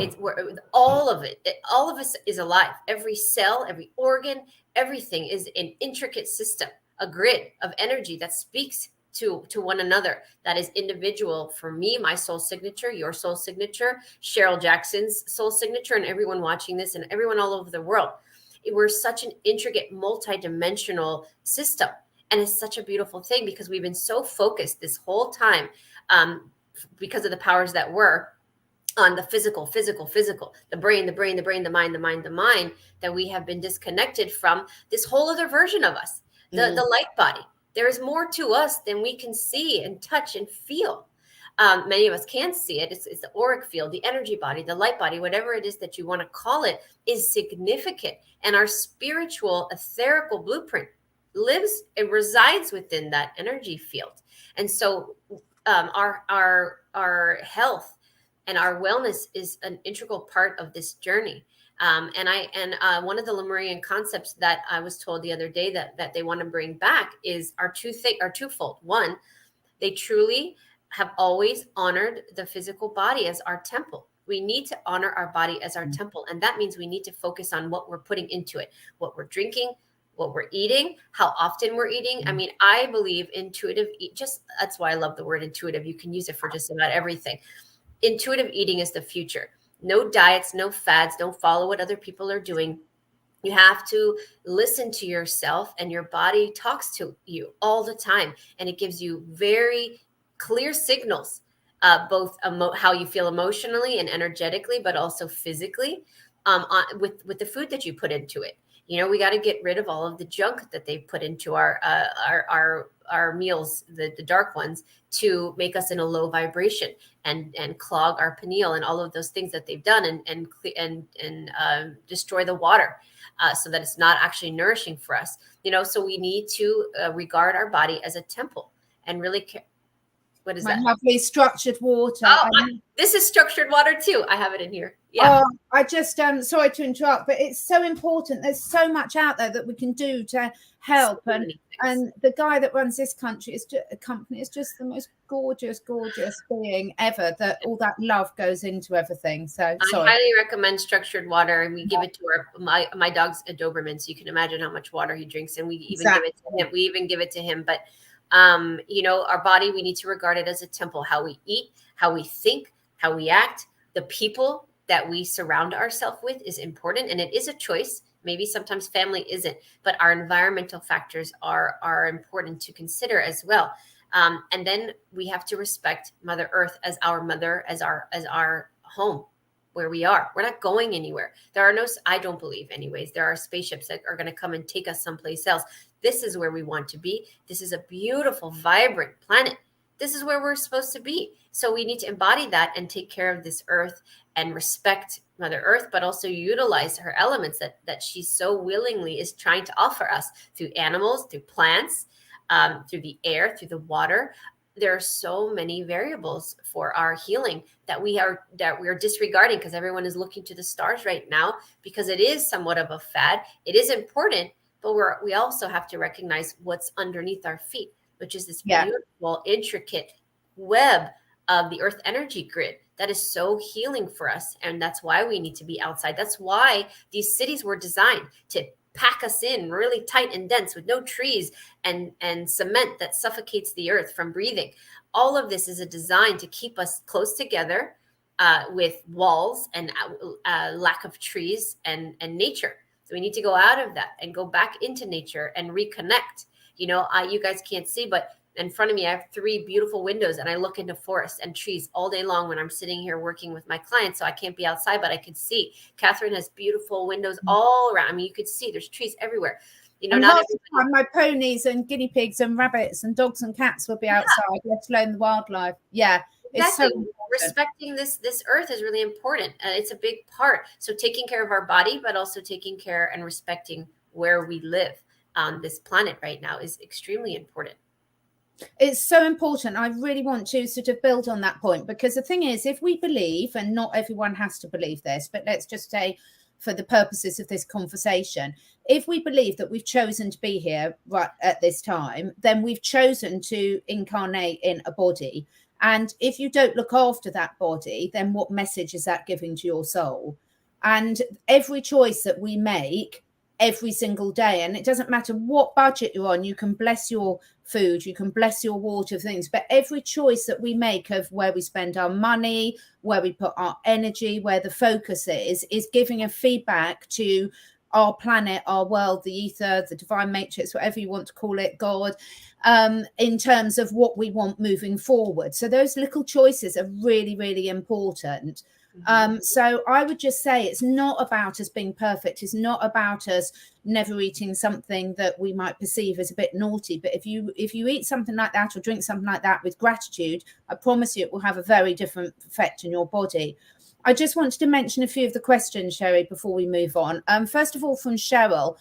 all of it. All of us is alive. Every cell, every organ, everything is an intricate system, a grid of energy that speaks to one another. That is individual for me, my soul signature, your soul signature, Cheryl Jackson's soul signature, and everyone watching this and everyone all over the world. We're such an intricate, multi-dimensional system. And it's such a beautiful thing because we've been so focused this whole time because of the powers that were on the physical, the brain, the mind, that we have been disconnected from this whole other version of us, the light body. There is more to us than we can see and touch and feel. Many of us can't see it. It's the auric field, the energy body, the light body, whatever it is that you want to call it, is significant. And our spiritual, etherical blueprint lives and resides within that energy field. And so our health and our wellness is an integral part of this journey. And one of the Lemurian concepts that I was told the other day that they want to bring back are twofold. One, they truly have always honored the physical body as our temple. We need to honor our body as our temple. And that means we need to focus on what we're putting into it, what we're drinking, what we're eating, how often we're eating. I mean, I believe that's why I love the word intuitive. You can use it for just about everything. Intuitive eating is the future. No diets, no fads. Don't follow what other people are doing. You have to listen to yourself, and your body talks to you all the time. And it gives you very clear signals, both how you feel emotionally and energetically, but also physically, with the food that you put into it. You know, we got to get rid of all of the junk that they put into our meals, the dark ones, to make us in a low vibration and clog our pineal and all of those things that they've done and destroy the water, so that it's not actually nourishing for us. You know, so we need to regard our body as a temple and really care. What is that? Lovely structured water. This is structured water too. I have it in here. Yeah. I just sorry to interrupt, but it's so important. There's so much out there that we can do to help. And the guy that runs this company is just the most gorgeous being ever. That all that love goes into everything. So I highly recommend structured water, and we give it to my dog's a Doberman, so you can imagine how much water he drinks, and we even give it to him. We even give it to him, but you know, our body, we need to regard it as a temple. How we eat, how we think, how we act, the people that we surround ourselves with is important. And it is a choice. Maybe sometimes family isn't, but our environmental factors are important to consider as well. And then we have to respect Mother Earth as our mother, as our home, where we are. We're not going anywhere. I don't believe anyways, there are spaceships that are going to come and take us someplace else. This is where we want to be. This is a beautiful, vibrant planet. This is where we're supposed to be. So we need to embody that and take care of this earth and respect Mother Earth, but also utilize her elements that she so willingly is trying to offer us through animals, through plants, through the air, through the water. There are so many variables for our healing that we are disregarding because everyone is looking to the stars right now, because it is somewhat of a fad. It is important, but we also have to recognize what's underneath our feet, which is this beautiful, intricate web of the earth energy grid that is so healing for us. And that's why we need to be outside. That's why these cities were designed to pack us in really tight and dense with no trees and cement that suffocates the earth from breathing. All of this is a design to keep us close together with walls and lack of trees and nature. So we need to go out of that and go back into nature and reconnect. You know, you guys can't see, but in front of me, I have 3 beautiful windows, and I look into forests and trees all day long when I'm sitting here working with my clients. So I can't be outside, but I could see. Catherine has beautiful windows all around. I mean, you could see there's trees everywhere. You know, not everybody. My ponies and guinea pigs and rabbits and dogs and cats will be outside, let alone the wildlife. Yeah. Exactly. It's so respecting this earth is really important. It's a big part. So taking care of our body, but also taking care and respecting where we live on this planet right now is extremely important. It's so important. I really want to sort of build on that point, because the thing is, if we believe, and not everyone has to believe this, but let's just say for the purposes of this conversation, if we believe that we've chosen to be here right at this time, then we've chosen to incarnate in a body. And if you don't look after that body, then what message is that giving to your soul? And every choice that we make every single day, and it doesn't matter what budget you're on, you can bless your food, you can bless your water, things, but every choice that we make of where we spend our money, where we put our energy, where the focus is giving a feedback to our planet, our world, the ether, the divine matrix, whatever you want to call it, God, in terms of what we want moving forward. So those little choices are really, really important. So I would just say it's not about us being perfect. It's not about us never eating something that we might perceive as a bit naughty. But if you eat something like that or drink something like that with gratitude, I promise you it will have a very different effect in your body. I just wanted to mention a few of the questions, Sherri, before we move on. First of all, from Cheryl,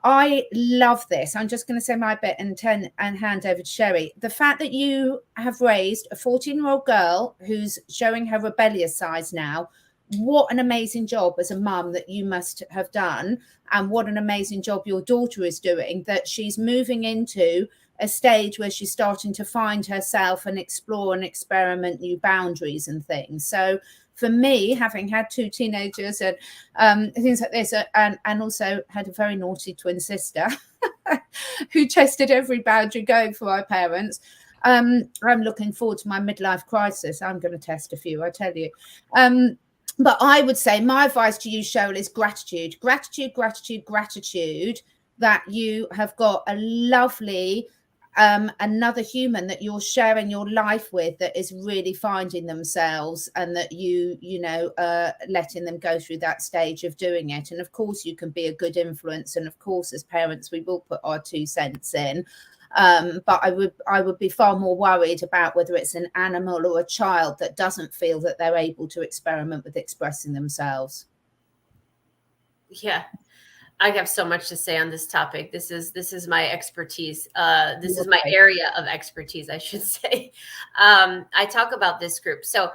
I love this. I'm just going to say my bit and hand over to Sherri. The fact that you have raised a 14-year-old girl who's showing her rebellious sides now, what an amazing job as a mum that you must have done. And what an amazing job your daughter is doing, that she's moving into a stage where she's starting to find herself and explore and experiment new boundaries and things. So for me, having had 2 teenagers and things like this, and also had a very naughty twin sister who tested every boundary going for my parents, I'm looking forward to my midlife crisis. I'm going to test a few, I tell you. But I would say my advice to you, Cheryl, is gratitude. Gratitude, gratitude, gratitude that you have got a lovely another human that you're sharing your life with that is really finding themselves, and that you letting them go through that stage of doing it. And of course you can be a good influence, and of course as parents we will put our 2 cents in, but I would be far more worried about whether it's an animal or a child that doesn't feel that they're able to experiment with expressing themselves. Yeah, I have so much to say on this topic. This is my expertise. This is my area of expertise, I should say. I talk about this group. So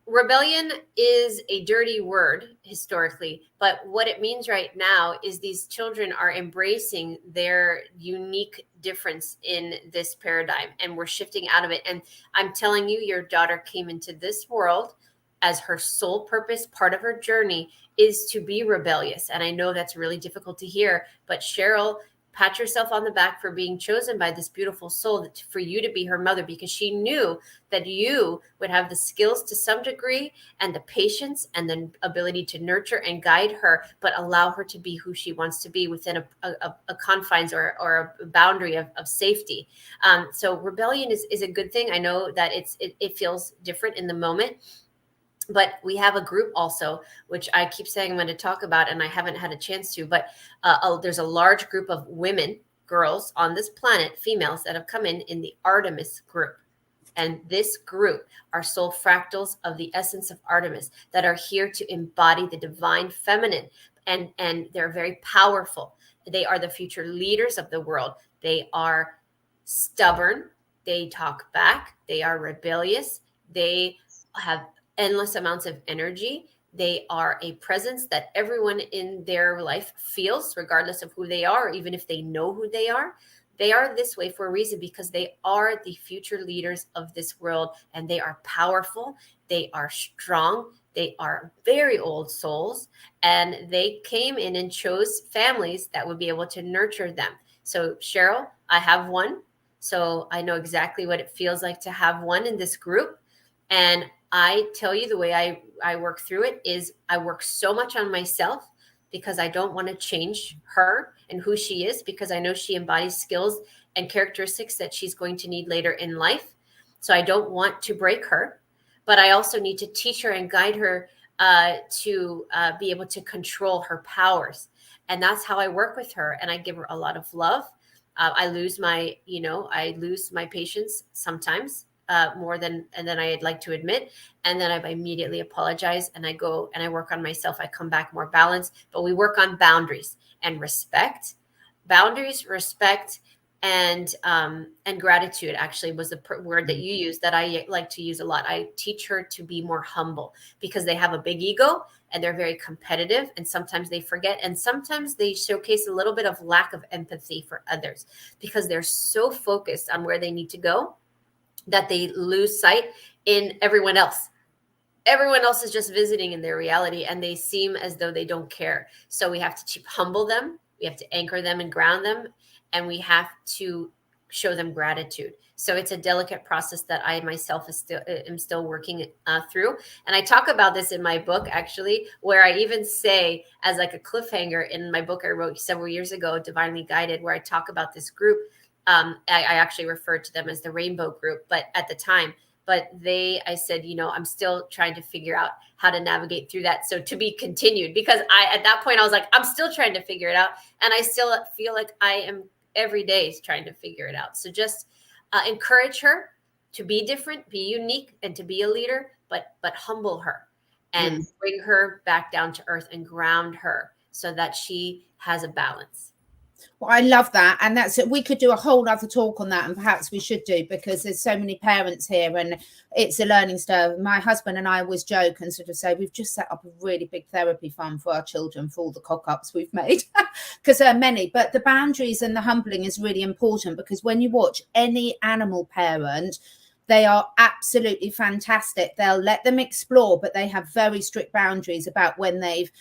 rebellion is a dirty word historically, but what it means right now is these children are embracing their unique difference in this paradigm, and we're shifting out of it. And I'm telling you, your daughter came into this world as her sole purpose. Part of her journey is to be rebellious. And I know that's really difficult to hear, but Cheryl, pat yourself on the back for being chosen by this beautiful soul for you to be her mother, because she knew that you would have the skills to some degree and the patience and the ability to nurture and guide her, but allow her to be who she wants to be within a confines or a boundary of safety. So rebellion is a good thing. I know that it feels different in the moment. But we have a group also, which I keep saying I'm going to talk about, and I haven't had a chance to, but there's a large group of women, girls on this planet, females, that have come in the Artemis group. And this group are soul fractals of the essence of Artemis that are here to embody the divine feminine. And they're very powerful. They are the future leaders of the world. They are stubborn. They talk back. They are rebellious. They have endless amounts of energy. They are a presence that everyone in their life feels, regardless of who they are, or even if they know who they are. They are this way for a reason, because they are the future leaders of this world, and they are powerful. They are strong. They are very old souls, and they came in and chose families that would be able to nurture them. So Cheryl, I have one. So I know exactly what it feels like to have one in this group. And I tell you, the way I work through it is I work so much on myself, because I don't want to change her and who she is, because I know she embodies skills and characteristics that she's going to need later in life. So I don't want to break her, but I also need to teach her and guide her to be able to control her powers. And that's how I work with her. And I give her a lot of love. I lose my patience sometimes. More than I'd like to admit. And then I immediately apologize, and I go and I work on myself. I come back more balanced, but we work on boundaries and respect. Boundaries, respect, and gratitude actually was the word that you used that I like to use a lot. I teach her to be more humble, because they have a big ego and they're very competitive, and sometimes they forget, and sometimes they showcase a little bit of lack of empathy for others, because they're so focused on where they need to go that they lose sight in everyone else. Everyone else is just visiting in their reality, and they seem as though they don't care. So we have to humble them. We have to anchor them and ground them. And we have to show them gratitude. So it's a delicate process that I myself am still working through. And I talk about this in my book, actually, where I even say, as like a cliffhanger in my book I wrote several years ago, Divinely Guided, where I talk about this group. I actually referred to them as the Rainbow Group, but at the time, I said, I'm still trying to figure out how to navigate through that. So to be continued, because at that point I was like, I'm still trying to figure it out. And I still feel like I am every day trying to figure it out. So just encourage her to be different, be unique, and to be a leader, but humble her and bring her back down to earth and ground her so that she has a balance. Well, I love that. And that's it. We could do a whole other talk on that, and perhaps we should do, because there's so many parents here and it's a learning style. My husband and I always joke and sort of say, we've just set up a really big therapy fund for our children for all the cock-ups we've made, because there are many. But the boundaries and the humbling is really important, because when you watch any animal parent, they are absolutely fantastic. They'll let them explore, but they have very strict boundaries about when they've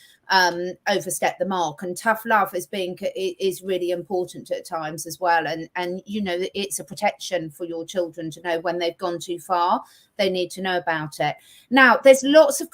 overstep the mark. And tough love is really important at times as well. And it's a protection for your children to know when they've gone too far. They need to know about it. Now, there's lots of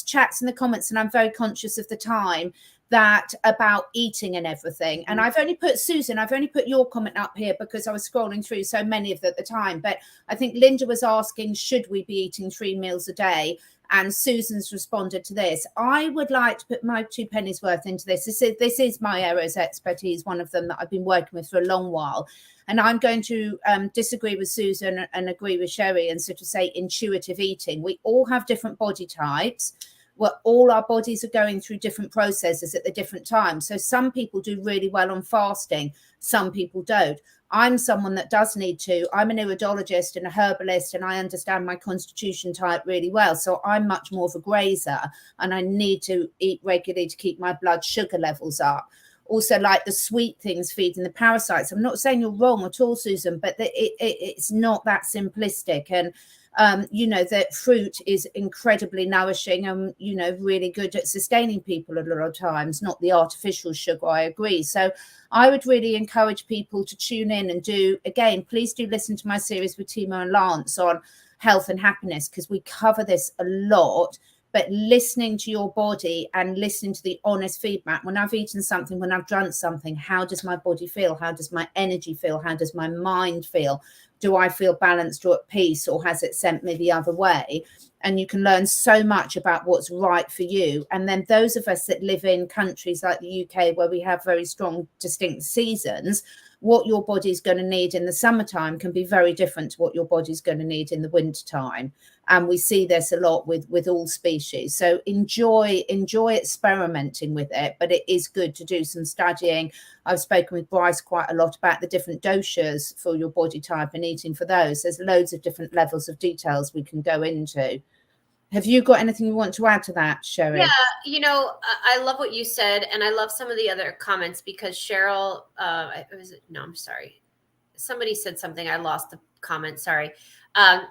chats in the comments, and I'm very conscious of the time, that about eating and everything. And I've only put your comment up here because I was scrolling through so many of them at the time. But I think Linda was asking, should we be eating 3 meals a day? And Susan's responded to this. I would like to put my 2 pennies worth into this. This is my areas of expertise, one of them that I've been working with for a long while. And I'm going to disagree with Susan and agree with Sherri and sort of say intuitive eating. We all have different body types. Well, all our bodies are going through different processes at the different times. So some people do really well on fasting. Some people don't. I'm someone that does need to. I'm an iridologist and a herbalist, and I understand my constitution type really well. So I'm much more of a grazer, and I need to eat regularly to keep my blood sugar levels up. Also, like the sweet things feeding the parasites. I'm not saying you're wrong at all, Susan, but it's not that simplistic. And that fruit is incredibly nourishing and, really good at sustaining people a lot of times, not the artificial sugar. I agree. So I would really encourage people to tune in and please do listen to my series with Timo and Lance on health and happiness, because we cover this a lot. But listening to your body and listening to the honest feedback, when I've eaten something, when I've drunk something, how does my body feel? How does my energy feel? How does my mind feel? Do I feel balanced or at peace, or has it sent me the other way? And you can learn so much about what's right for you. And then those of us that live in countries like the UK, where we have very strong, distinct seasons, what your body's going to need in the summertime can be very different to what your body's going to need in the wintertime. And we see this a lot with all species. So enjoy experimenting with it, but it is good to do some studying. I've spoken with Bryce quite a lot about the different doshas for your body type and eating for those. There's loads of different levels of details we can go into. Have you got anything you want to add to that, Sherri? Yeah, I love what you said, and I love some of the other comments, because Cheryl, I'm sorry. Somebody said something. I lost the comment. Sorry.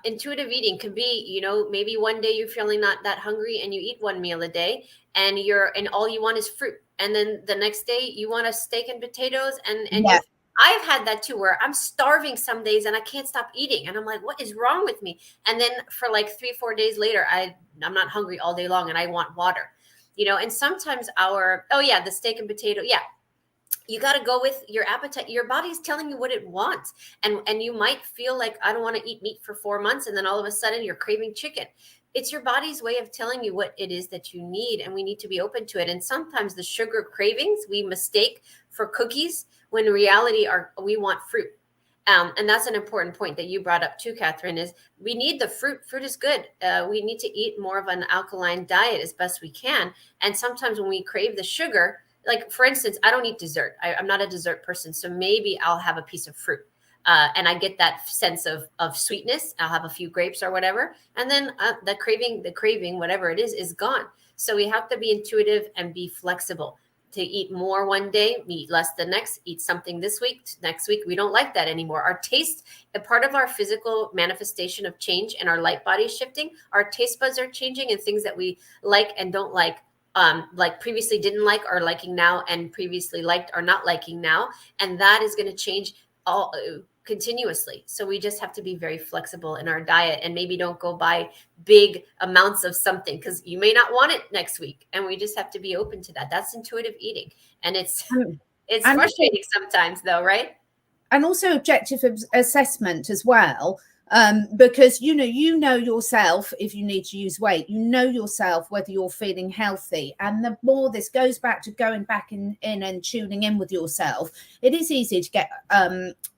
Intuitive eating can be, maybe one day you're feeling not that hungry and you eat 1 meal a day, and all you want is fruit. And then the next day you want a steak and potatoes, and yes. I've had that too, where I'm starving some days and I can't stop eating. And I'm like, what is wrong with me? And then for like 3-4 days later, I'm not hungry all day long and I want water, and sometimes the steak and potato. Yeah. You got to go with your appetite. Your body's telling you what it wants. And you might feel like, I don't want to eat meat for 4 months. And then all of a sudden you're craving chicken. It's your body's way of telling you what it is that you need. And we need to be open to it. And sometimes the sugar cravings we mistake for cookies, when in reality we want fruit. And that's an important point that you brought up too, Catherine, is we need the fruit. Fruit is good. We need to eat more of an alkaline diet as best we can. And sometimes when we crave the sugar, like for instance, I don't eat dessert. I'm not a dessert person. So maybe I'll have a piece of fruit. And I get that sense of sweetness. I'll have a few grapes or whatever. And then the craving, whatever it is gone. So we have to be intuitive and be flexible. To eat more one day, eat less the next, eat something this week, next week, we don't like that anymore. Our taste, a part of our physical manifestation of change and our light body shifting, our taste buds are changing, and things that we like and don't like previously didn't like are liking now, and previously liked are not liking now. And that is going to change continuously. So we just have to be very flexible in our diet, and maybe don't go buy big amounts of something because you may not want it next week. And we just have to be open to that. That's intuitive eating. And it's frustrating sometimes though, right? And also objective assessment as well. Because you know yourself if you need to use weight, you know yourself whether you're feeling healthy. And the more this goes back to going back in and tuning in with yourself, it is easy to get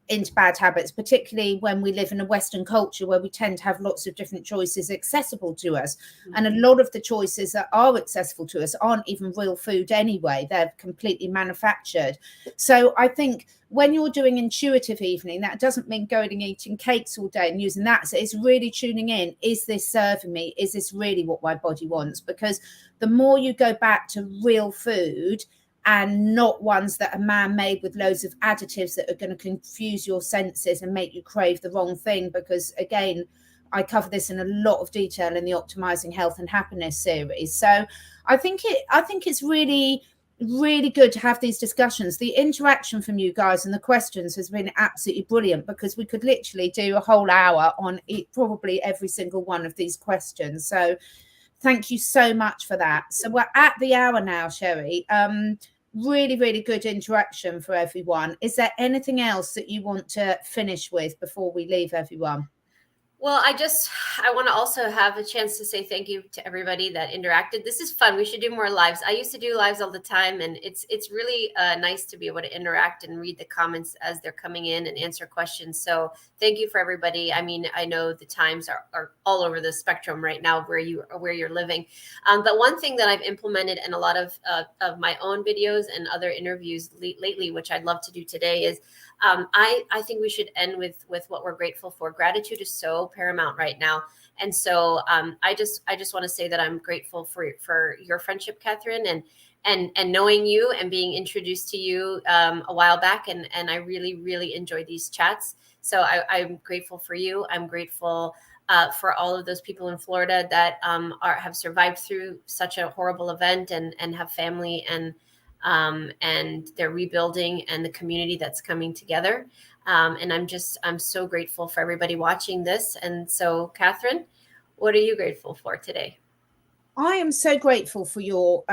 into bad habits, particularly when we live in a Western culture where we tend to have lots of different choices accessible to us. Mm-hmm. And a lot of the choices that are accessible to us aren't even real food anyway. They're completely manufactured. So I think when you're doing intuitive evening, that doesn't mean going and eating cakes all day and using that. So it's really tuning in. Is this serving me? Is this really what my body wants? Because the more you go back to real food and not ones that are man-made with loads of additives that are going to confuse your senses and make you crave the wrong thing. Because again, I cover this in a lot of detail in the Optimizing Health and Happiness series. So I think it's really good to have these discussions. The interaction from you guys and the questions has been absolutely brilliant, because we could literally do a whole hour on probably every single one of these questions. So thank you so much for that. So we're at the hour now, Sherri. Really, really good interaction for everyone. Is there anything else that you want to finish with before we leave everyone? Well, I want to also have a chance to say thank you to everybody that interacted. This is fun. We should do more lives. I used to do lives all the time, and it's really nice to be able to interact and read the comments as they're coming in and answer questions. So thank you for everybody. I mean, I know the times are all over the spectrum right now where you're living. But one thing that I've implemented in a lot of my own videos and other interviews lately, which I'd love to do today, is I think we should end with what we're grateful for. Gratitude is so paramount right now. And so I just want to say that I'm grateful for your friendship, Catherine, and knowing you and being introduced to you a while back. And I really, really enjoy these chats. So I'm grateful for you. I'm grateful for all of those people in Florida that have survived through such a horrible event and have family and they're rebuilding, and the community that's coming together. And I'm so grateful for everybody watching this. And so, Catherine, what are you grateful for today? I am so grateful for your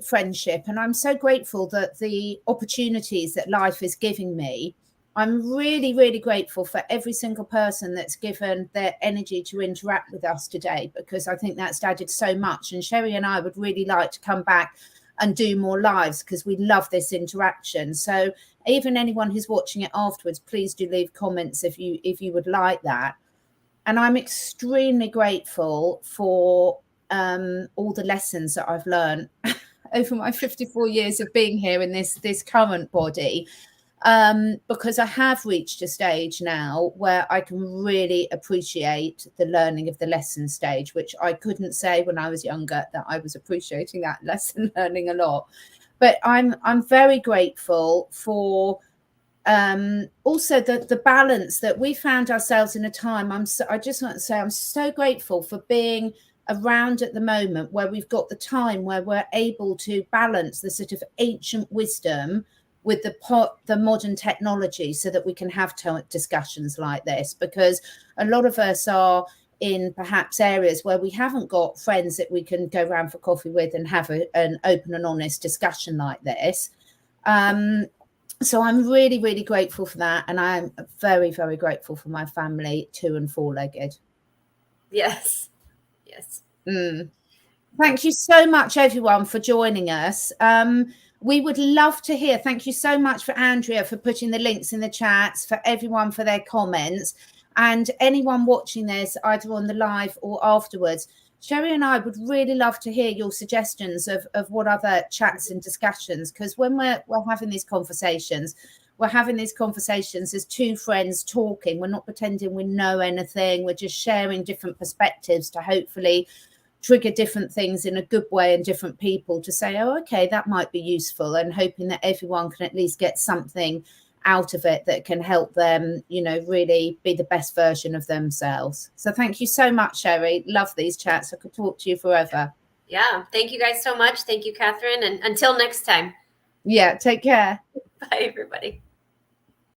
friendship, and I'm so grateful that the opportunities that life is giving me. I'm really, really grateful for every single person that's given their energy to interact with us today, because I think that's added so much. And Sherri and I would really like to come back and do more lives, because we love this interaction. So even anyone who's watching it afterwards, please do leave comments if you would like that. And I'm extremely grateful for all the lessons that I've learned over my 54 years of being here in this current body, because I have reached a stage now where I can really appreciate the learning of the lesson stage, which I couldn't say when I was younger that I was appreciating that lesson learning a lot. But I'm very grateful for also the balance that we found ourselves in a time. I just want to say I'm so grateful for being around at the moment where we've got the time where we're able to balance the sort of ancient wisdom with the modern technology, so that we can have discussions like this, because a lot of us are in perhaps areas where we haven't got friends that we can go around for coffee with and have an open and honest discussion like this. So I'm really, really grateful for that. And I'm very, very grateful for my family, 2- and 4-legged. Yes. Yes. Thank you so much, everyone, for joining us. We would love to hear. Thank you so much for Andrea for putting the links in the chats, for everyone for their comments, and anyone watching this either on the live or afterwards. Sherri and I would really love to hear your suggestions of what other chats and discussions, because when we're having these conversations, we're having these conversations as two friends talking. We're not pretending we know anything. We're just sharing different perspectives to hopefully trigger different things in a good way and different people to say, oh, okay, that might be useful, and hoping that everyone can at least get something out of it that can help them, really be the best version of themselves. So thank you so much, Sherri. Love these chats. I could talk to you forever. Yeah. Thank you guys so much. Thank you, Catherine. And until next time. Yeah. Take care. Bye, everybody.